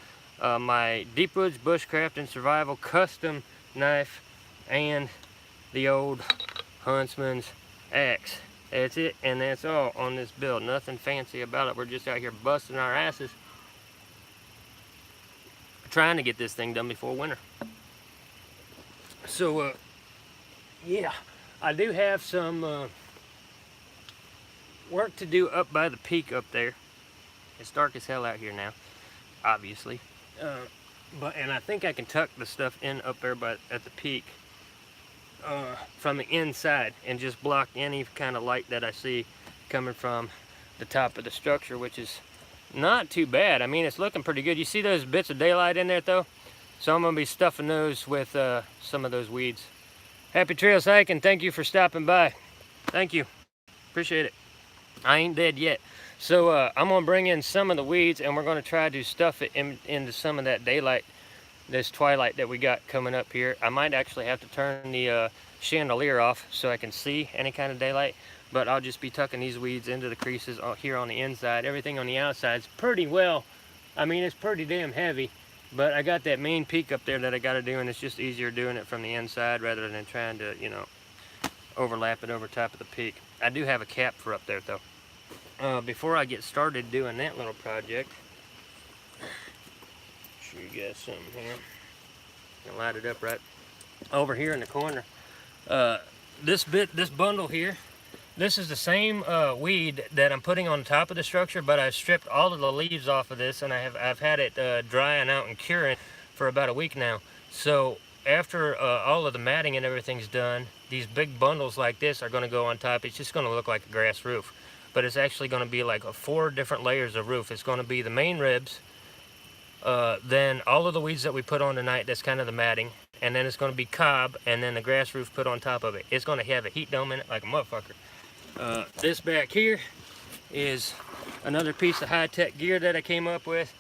A: my Deep Woods Bushcraft and Survival custom knife, and the old Huntsman's axe. That's it, and that's all on this build. Nothing fancy about it. We're just out here busting our asses trying to get this thing done before winter. So, yeah, I do have some work to do up by the peak up there. It's dark as hell out here now, obviously, and I think I can tuck the stuff in up there at the peak from the inside and just block any kind of light that I see coming from the top of the structure, which is not too bad. I mean, it's looking pretty good. You see those bits of daylight in there though? So I'm gonna be stuffing those with some of those weeds. Happy trails hiking. Thank you for stopping by. Thank you. Appreciate it. I ain't dead yet. So I'm gonna bring in some of the weeds, and we're gonna try to stuff it into some of that daylight, this twilight that we got coming up here. I might actually have to turn the chandelier off so I can see any kind of daylight, but I'll just be tucking these weeds into the creases here on the inside. Everything on the outside is pretty well, I mean, it's pretty damn heavy, but I got that main peak up there that I gotta do, and it's just easier doing it from the inside rather than trying to, you know, overlap it over top of the peak. I do have a cap for up there though. Before I get started doing that little project, show you guys something here. I'll light it up right over here in the corner. This bundle here, this is the same weed that I'm putting on top of the structure, but I stripped all of the leaves off of this, and I've had it drying out and curing for about a week now. So after all of the matting and everything's done, these big bundles like this are going to go on top. It's just going to look like a grass roof, but it's actually going to be like 4 different layers of roof. It's going to be the main ribs, then all of the weeds that we put on tonight, that's kind of the matting, and then it's going to be cob, and then the grass roof put on top of it. It's going to have a heat dome in it like a motherfucker. This back here is another piece of high-tech gear that I came up with.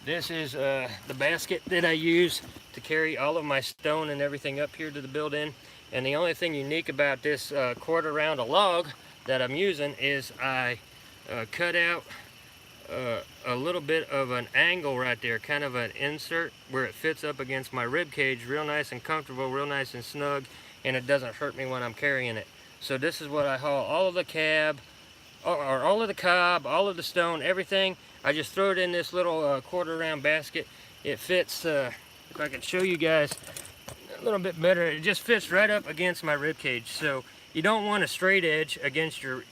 A: This is the basket that I use to carry all of my stone and everything up here to the build-in. And the only thing unique about this quarter round of log that I'm using is I cut out a little bit of an angle right there, kind of an insert where it fits up against my rib cage real nice and comfortable, real nice and snug, and it doesn't hurt me when I'm carrying it. So this is what I haul all of the cab, or all of the cob, all of the stone, everything. I just throw it in this little quarter round basket. It fits, if I can show you guys a little bit better, it just fits right up against my rib cage. So you don't want a straight edge against your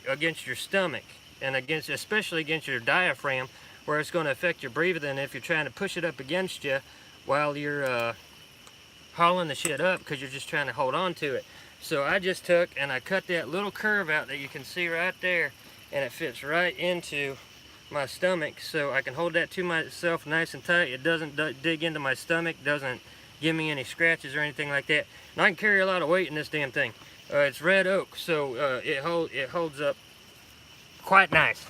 A: stomach, and especially against your diaphragm, where it's going to affect your breathing if you're trying to push it up against you while you're hauling the shit up, because you're just trying to hold on to it. So I just took and I cut that little curve out that you can see right there, and it fits right into my stomach, so I can hold that to myself nice and tight. It doesn't dig into my stomach, doesn't give me any scratches or anything like that. And I can carry a lot of weight in this damn thing. It's red oak, so it holds up quite nice.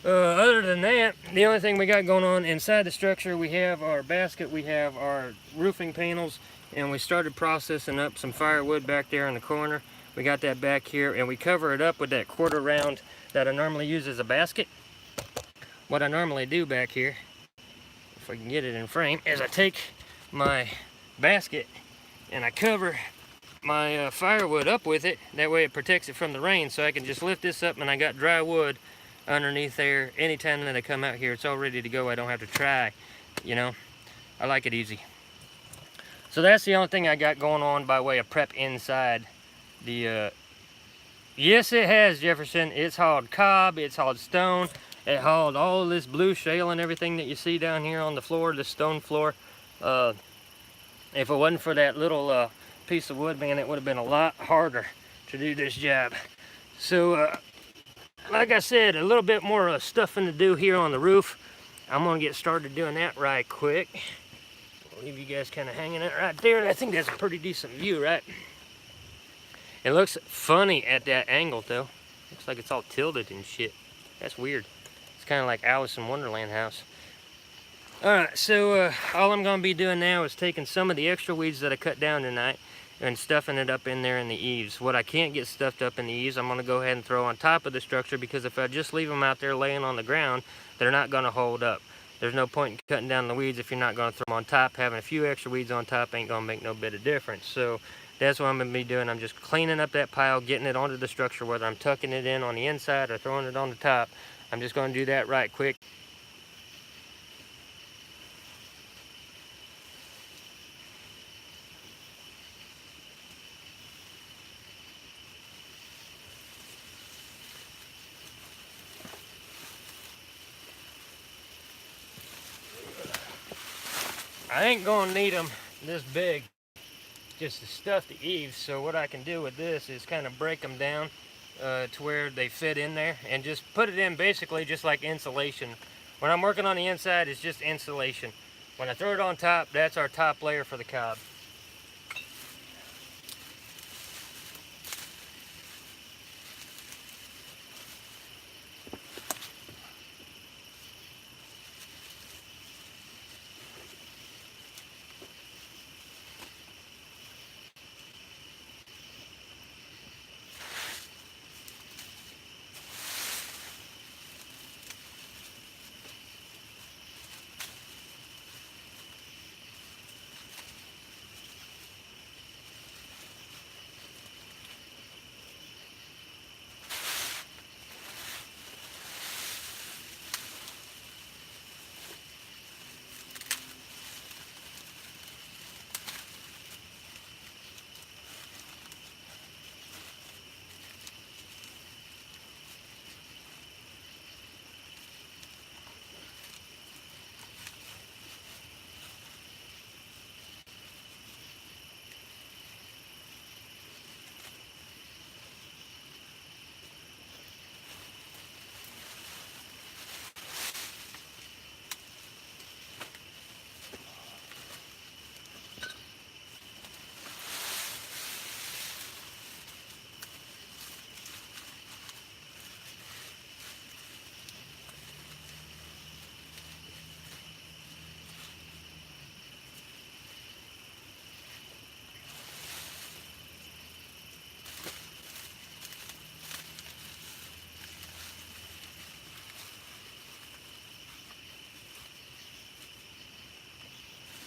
A: Other than that, the only thing we got going on inside the structure, we have our basket, we have our roofing panels, and we started processing up some firewood back there in the corner. We got that back here, and we cover it up with that quarter round that I normally use as a basket. What I normally do back here, if I can get it in frame, is I take my basket and I cover my firewood up with it. That way it protects it from the rain, so I can just lift this up and I got dry wood underneath there. Anytime that I come out here, it's all ready to go. I don't have to try, you know. I like it easy. So that's the only thing I got going on by way of prep inside the yes, it has, Jefferson. It's hauled cob, it's hauled stone, it hauled all this blue shale and everything that you see down here on the floor, the stone floor. If it wasn't for that little piece of wood, man, it would have been a lot harder to do this job. So like I said, a little bit more stuffing to do here on the roof. I'm gonna get started doing that right quick. I'll leave you guys kind of hanging out right there. I think that's a pretty decent view, right? It looks funny at that angle though. Looks like it's all tilted and shit. That's weird. It's kind of like Alice in Wonderland house. Alright, so all I'm gonna be doing now is taking some of the extra weeds that I cut down tonight and stuffing it up in there in the eaves. What I can't get stuffed up in the eaves, I'm going to go ahead and throw on top of the structure, because if I just leave them out there laying on the ground, they're not going to hold up. There's no point in cutting down the weeds if you're not going to throw them on top. Having a few extra weeds on top ain't going to make no bit of difference. So that's what I'm going to be doing. I'm just cleaning up that pile, getting it onto the structure, whether I'm tucking it in on the inside or throwing it on the top. I'm just going to do that right quick. I ain't gonna need them this big just to stuff the eaves, so what I can do with this is kind of break them down to where they fit in there and just put it in basically just like insulation. When I'm working on the inside, it's just insulation. When I throw it on top, that's our top layer for the cob.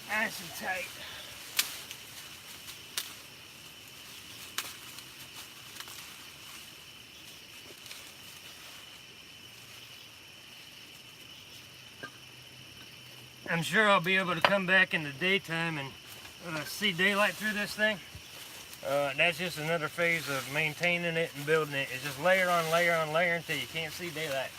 A: Nice and tight. I'm sure I'll be able to come back in the daytime and see daylight through this thing. That's just another phase of maintaining it and building it. It's just layer on layer on layer until you can't see daylight.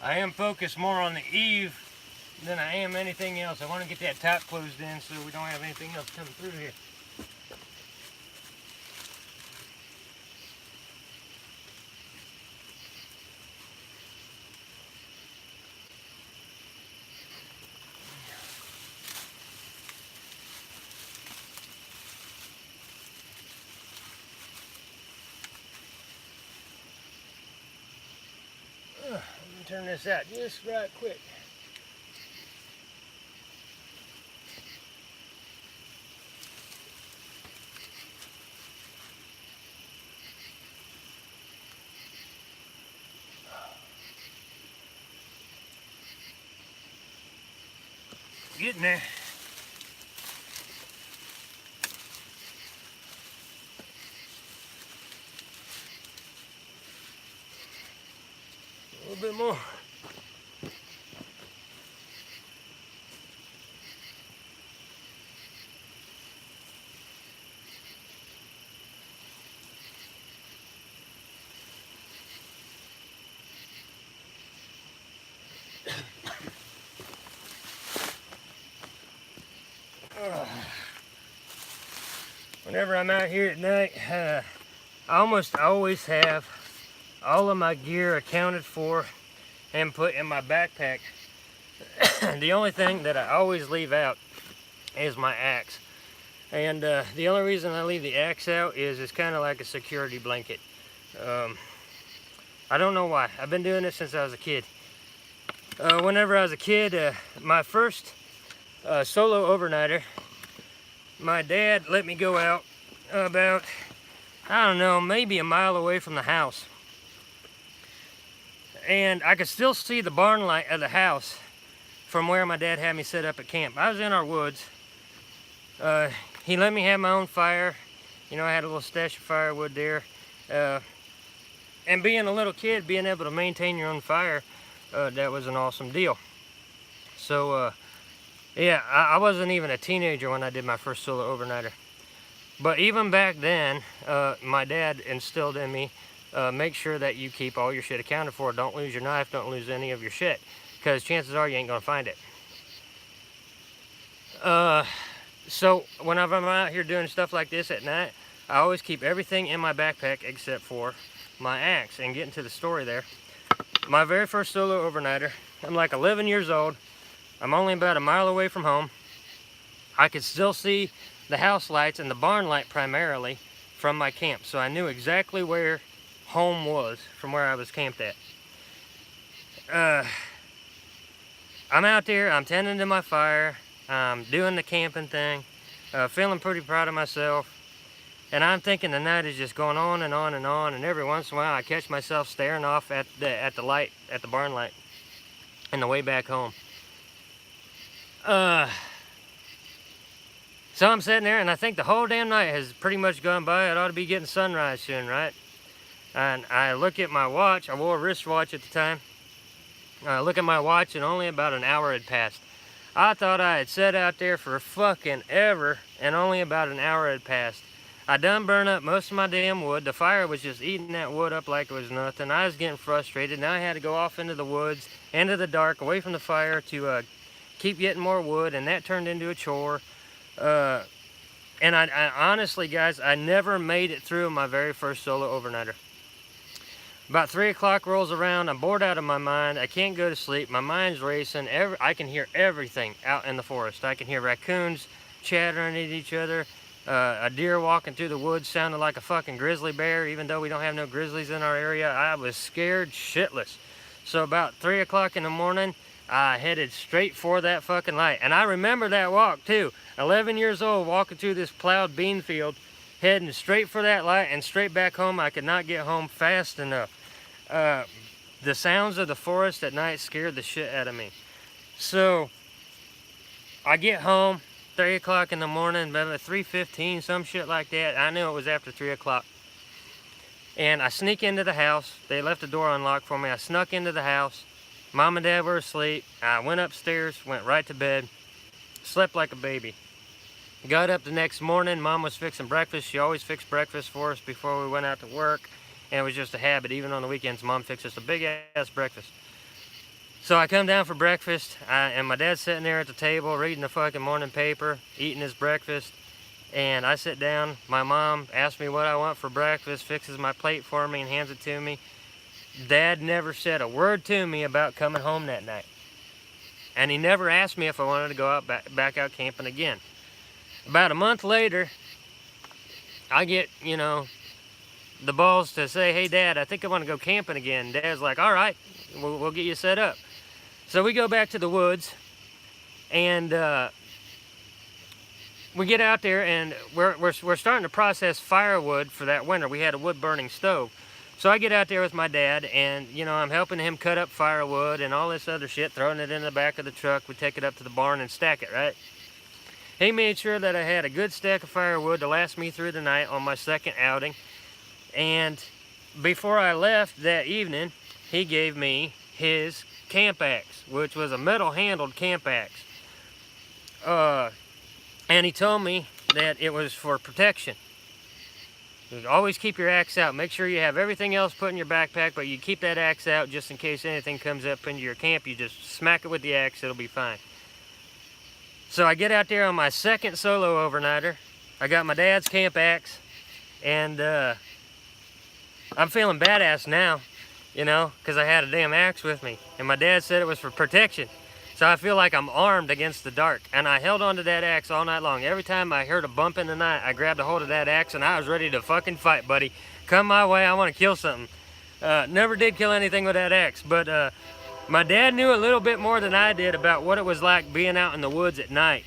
A: I am focused more on the eave than I am anything else. I want to get that top closed in so we don't have anything else coming through here. Let me turn this out just right quick. Getting there. A little bit more. Whenever I'm out here at night, I almost always have all of my gear accounted for and put in my backpack. The only thing that I always leave out is my axe. And the only reason I leave the axe out is it's kind of like a security blanket. I don't know why. I've been doing this since I was a kid. Whenever I was a kid, my first solo overnighter, my dad let me go out about, I don't know, maybe a mile away from the house. And I could still see the barn light of the house from where my dad had me set up at camp. I was in our woods. He let me have my own fire. You know, I had a little stash of firewood there. And being a little kid, being able to maintain your own fire, that was an awesome deal. So, yeah, I wasn't even a teenager when I did my first solo overnighter. But even back then, my dad instilled in me, make sure that you keep all your shit accounted for. Don't lose your knife, don't lose any of your shit, because chances are you ain't gonna find it. So whenever I'm out here doing stuff like this at night, I always keep everything in my backpack except for my axe. And getting to the story there, my very first solo overnighter, I'm like 11 years old. I'm only about a mile away from home. I could still see the house lights and the barn light primarily from my camp. So I knew exactly where home was from where I was camped at. I'm out there, I'm tending to my fire, I'm doing the camping thing, feeling pretty proud of myself. And I'm thinking the night is just going on and on and on, and every once in a while I catch myself staring off at the light, at the barn light, on the way back home. So I'm sitting there, and I think the whole damn night has pretty much gone by. It ought to be getting sunrise soon, right? And I look at my watch. I wore a wristwatch at the time. I look at my watch, and only about an hour had passed. I thought I had sat out there for fucking ever, and only about an hour had passed. I done burned up most of my damn wood. The fire was just eating that wood up like it was nothing. I was getting frustrated. Now I had to go off into the woods, into the dark, away from the fire to keep getting more wood, and that turned into a chore. And I honestly, guys, I never made it through my very first solo overnighter. About 3 o'clock rolls around, I'm bored out of my mind, I can't go to sleep, my mind's racing, I can hear everything out in the forest. I can hear raccoons chattering at each other, a deer walking through the woods sounded like a fucking grizzly bear, even though we don't have no grizzlies in our area. I was scared shitless. So about 3 o'clock in the morning, I headed straight for that fucking light. And I remember that walk too. 11 years old, walking through this plowed bean field, heading straight for that light and straight back home. I could not get home fast enough. The sounds of the forest at night scared the shit out of me. So I get home, 3 o'clock in the morning, about 3:15, some shit like that. I knew it was after 3 o'clock. And I sneak into the house. They left the door unlocked for me. I snuck into the house. Mom and Dad were asleep. I went upstairs, went right to bed, slept like a baby. Got up the next morning. Mom was fixing breakfast. She always fixed breakfast for us before we went out to work. And it was just a habit. Even on the weekends, Mom fixed us a big ass breakfast. So I come down for breakfast, and my dad's sitting there at the table reading the fucking morning paper, eating his breakfast. And I sit down, my mom asks me what I want for breakfast, fixes my plate for me and hands it to me. Dad never said a word to me about coming home that night. And he never asked me if I wanted to go out back out camping again. About a month later, I get, you know, the balls to say, hey Dad, I think I want to go camping again. Dad's like, all right, we'll get you set up. So we go back to the woods, and we get out there, and we're starting to process firewood for that winter. We had a wood burning stove. So I get out there with my dad, and you know, I'm helping him cut up firewood and all this other shit, throwing it in the back of the truck. We take it up to the barn and stack it, right? He made sure that I had a good stack of firewood to last me through the night on my second outing. And before I left that evening, he gave me his camp axe, which was a metal handled camp axe. And he told me that it was for protection. Always keep your axe out. Make sure you have everything else put in your backpack, but you keep that axe out just in case anything comes up into your camp. You just smack it with the axe, it'll be fine. So I get out there on my second solo overnighter. I got my dad's camp axe, and I'm feeling badass now, you know, because I had a damn axe with me. And my dad said it was for protection. So I feel like I'm armed against the dark. And I held onto that axe all night long. Every time I heard a bump in the night, I grabbed a hold of that axe and I was ready to fucking fight, buddy. Come my way, I want to kill something. Never did kill anything with that axe, but my dad knew a little bit more than I did about what it was like being out in the woods at night.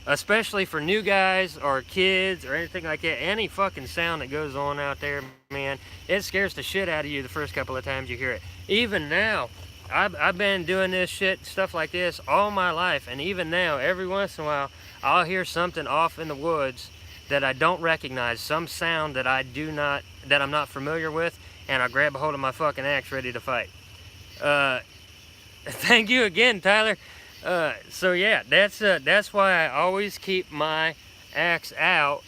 A: Especially for new guys or kids or anything like that. Any fucking sound that goes on out there, man, it scares the shit out of you the first couple of times you hear it. Even now, I've been doing this shit, stuff like this, all my life, and even now, every once in a while, I'll hear something off in the woods that I don't recognize, some sound that I'm not familiar with, and I'll grab a hold of my fucking axe ready to fight. Thank you again, Tyler. So yeah, that's why I always keep my axe out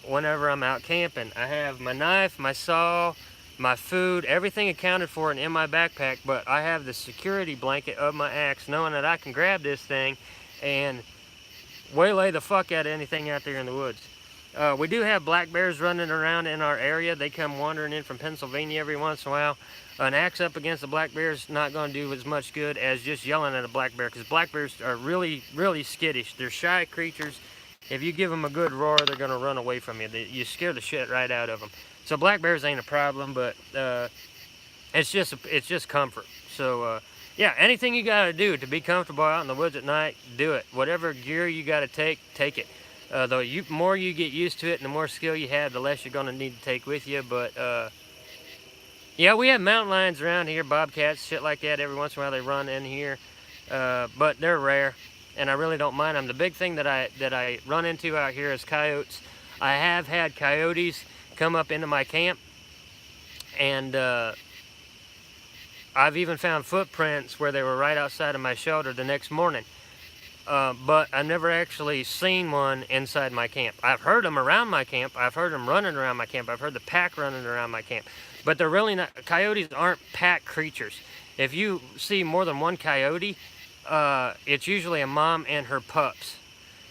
A: whenever I'm out camping. I have my knife, my saw, my food, everything accounted for and in my backpack, but I have the security blanket of my axe, knowing that I can grab this thing and waylay the fuck out of anything out there in the woods. We do have black bears running around in our area. They come wandering in from Pennsylvania every once in a while. An axe up against a black bear is not going to do as much good as just yelling at a black bear, because black bears are really, really skittish. They're shy creatures. If you give them a good roar, they're going to run away from you. You scare the shit right out of them. So black bears ain't a problem, but it's just comfort. So yeah, anything you got to do to be comfortable out in the woods at night, do it. Whatever gear you got to take it. The more you get used to it and the more skill you have, the less you're going to need to take with you. But yeah, we have mountain lions around here, bobcats, shit like that. Every once in a while they run in here, but they're rare, and I really don't mind them. The big thing that I run into out here is coyotes. I have had coyotes come up into my camp, and I've even found footprints where they were right outside of my shelter the next morning. But I've never actually seen one inside my camp. I've heard them around my camp. I've heard them running around my camp. I've heard the pack running around my camp. But they're really not, coyotes aren't pack creatures. If you see more than one coyote, it's usually a mom and her pups.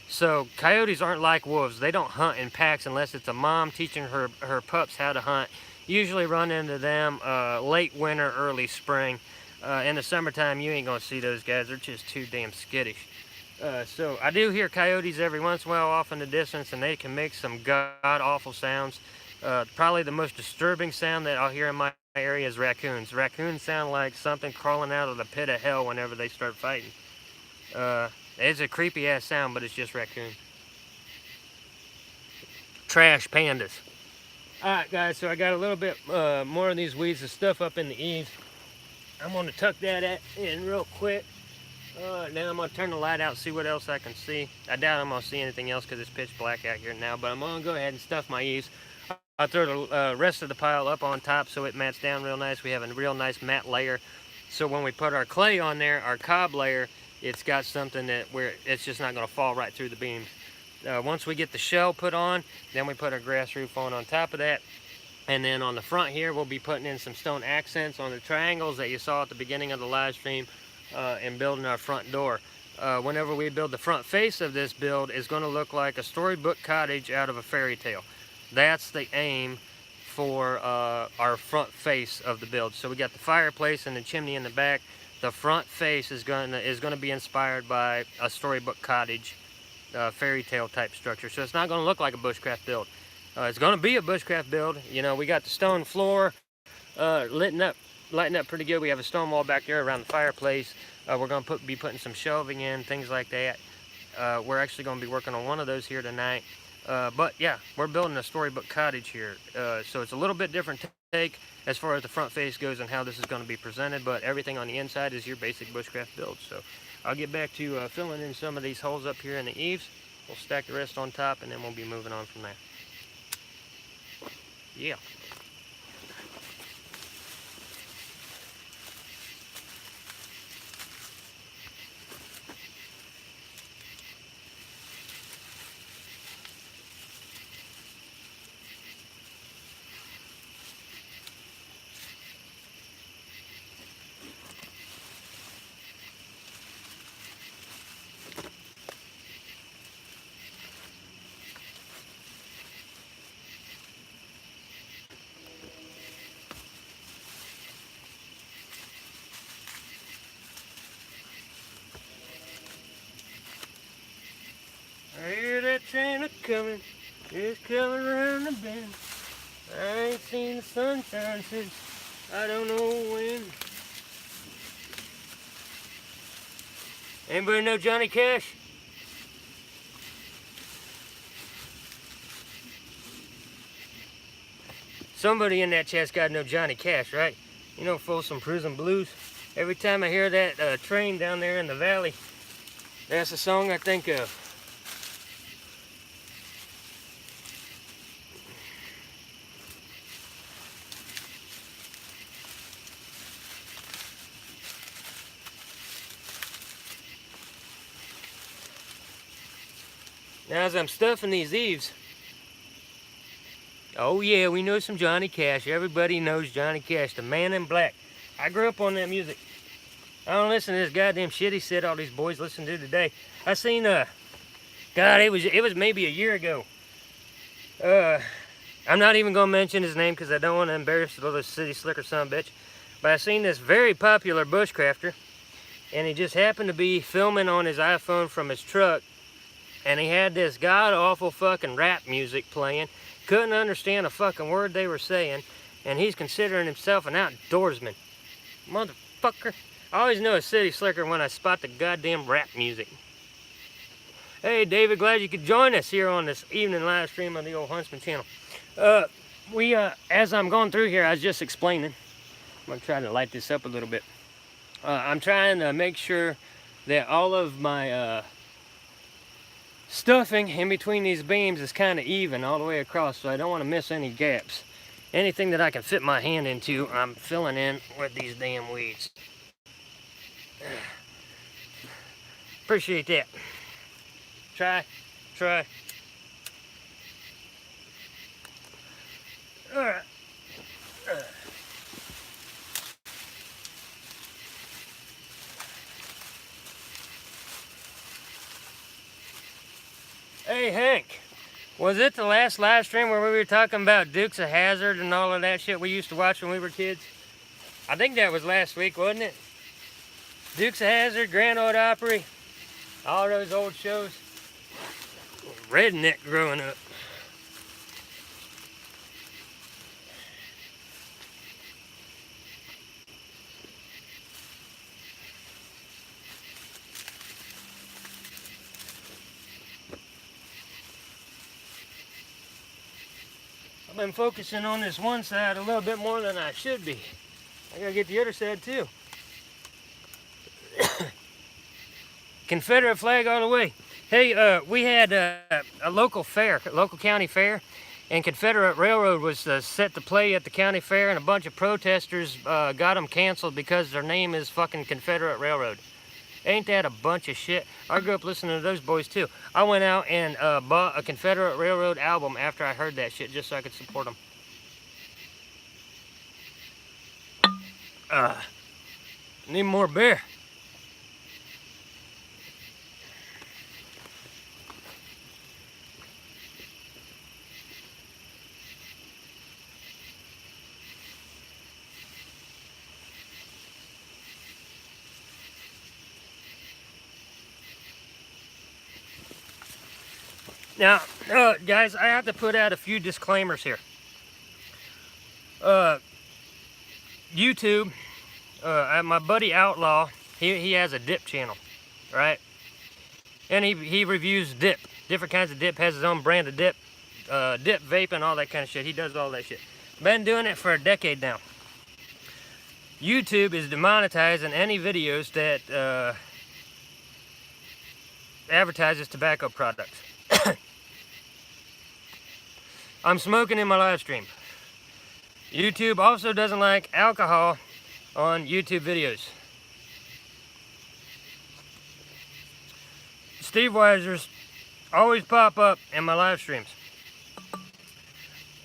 A: So coyotes aren't like wolves. They don't hunt in packs unless it's a mom teaching her pups how to hunt. Usually run into them late winter, early spring. In the summertime, you ain't gonna see those guys. They're just too damn skittish. So I do hear coyotes every once in a while off in the distance, and they can make some god-awful sounds. Probably the most disturbing sound that I'll hear in my area is raccoons. Raccoons sound like something crawling out of the pit of hell whenever they start fighting. It's a creepy-ass sound, but it's just raccoon. Trash pandas. Alright guys, so I got a little bit more of these weeds and stuff up in the eaves. I'm going to tuck that in real quick. Then I'm going to turn the light out and see what else I can see. I doubt I'm going to see anything else because it's pitch black out here now, but I'm going to go ahead and stuff my eaves. I'll throw the rest of the pile up on top so it mats down real nice. We have a real nice matte layer. So when we put our clay on there, our cob layer, it's got something that where it's just not going to fall right through the beams. Once we get the shell put on, then we put our grass roof on top of that. And then on the front here, we'll be putting in some stone accents on the triangles that you saw at the beginning of the live stream. in building our front door. Whenever we build the front face of this build, is going to look like a storybook cottage out of a fairy tale. That's the aim for our front face of the build. So we got the fireplace and the chimney in the back. The front face is going to be inspired by a storybook cottage, fairy tale type structure. So it's not going to look like a bushcraft build. It's going to be a bushcraft build. You know, we got the stone floor lighting up pretty good. We have a stone wall back there around the fireplace. We're going to be putting some shelving in, things like that. We're actually going to be working on one of those here tonight. But yeah, we're building a storybook cottage here. So it's a little bit different take as far as the front face goes and how this is going to be presented, but everything on the inside is your basic bushcraft build. So I'll get back to filling in some of these holes up here in the eaves. We'll stack the rest on top and then we'll be moving on from there. Yeah. I hear that train a-coming, it's coming around the bend. I ain't seen the sunshine since I don't know when. Anybody know Johnny Cash? Somebody in that chat's got to know Johnny Cash, right? You know, Folsom Prison Blues. Every time I hear that train down there in the valley, that's the song I think of. Now as I'm stuffing these eaves, oh yeah, we know some Johnny Cash. Everybody knows Johnny Cash, the man in black. I grew up on that music. I don't listen to this goddamn shit he said all these boys listen to today. I seen, God, it was maybe a year ago. I'm not even gonna mention his name because I don't want to embarrass the little city slicker son of a bitch. But I seen this very popular bushcrafter, and he just happened to be filming on his iPhone from his truck. And he had this god-awful fucking rap music playing. Couldn't understand a fucking word they were saying. And he's considering himself an outdoorsman. Motherfucker. I always know a city slicker when I spot the goddamn rap music. Hey, David, glad you could join us here on this evening live stream on the old Huntsman channel. As I'm going through here, I was just explaining. I'm going to try to light this up a little bit. I'm trying to make sure that all of my... stuffing in between these beams is kind of even all the way across, so I don't want to miss any gaps. Anything that I can fit my hand into, I'm filling in with these damn weeds. Appreciate that. Try. All right. Hey Hank, was it the last live stream where we were talking about Dukes of Hazzard and all of that shit we used to watch when we were kids? I think that was last week, wasn't it? Dukes of Hazzard, Grand Ole Opry, all those old shows. Redneck growing up. I've been focusing on this one side a little bit more than I should be. I gotta get the other side too. Confederate flag all the way. Hey, we had a local county fair, and Confederate Railroad was set to play at the county fair, and a bunch of protesters got them canceled because their name is fucking Confederate Railroad. Ain't that a bunch of shit? I grew up listening to those boys too. I went out and bought a Confederate Railroad album after I heard that shit just so I could support them. Need more beer. Now, guys, I have to put out a few disclaimers here. YouTube, my buddy Outlaw, he has a dip channel, right? And he reviews dip, different kinds of dip, has his own brand of dip, dip vape and all that kind of shit. He does all that shit. Been doing it for a decade now. YouTube is demonetizing any videos that advertises tobacco products. I'm smoking in my live stream. YouTube also doesn't like alcohol on YouTube videos. Steve Weisers always pop up in my live streams.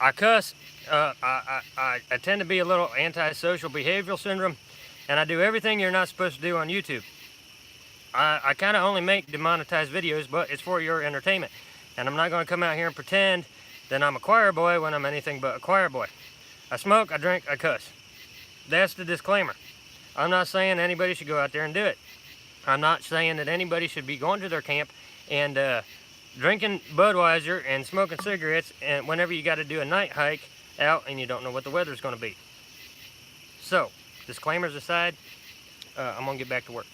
A: I cuss. I tend to be a little antisocial behavioral syndrome, and I do everything you're not supposed to do on YouTube. I kind of only make demonetized videos, but it's for your entertainment. And I'm not going to come out here and pretend that I'm a choir boy when I'm anything but a choir boy. I smoke, I drink, I cuss. That's the disclaimer. I'm not saying anybody should go out there and do it. I'm not saying that anybody should be going to their camp and drinking Budweiser and smoking cigarettes and whenever you got to do a night hike out and you don't know what the weather's going to be. So, disclaimers aside, I'm going to get back to work.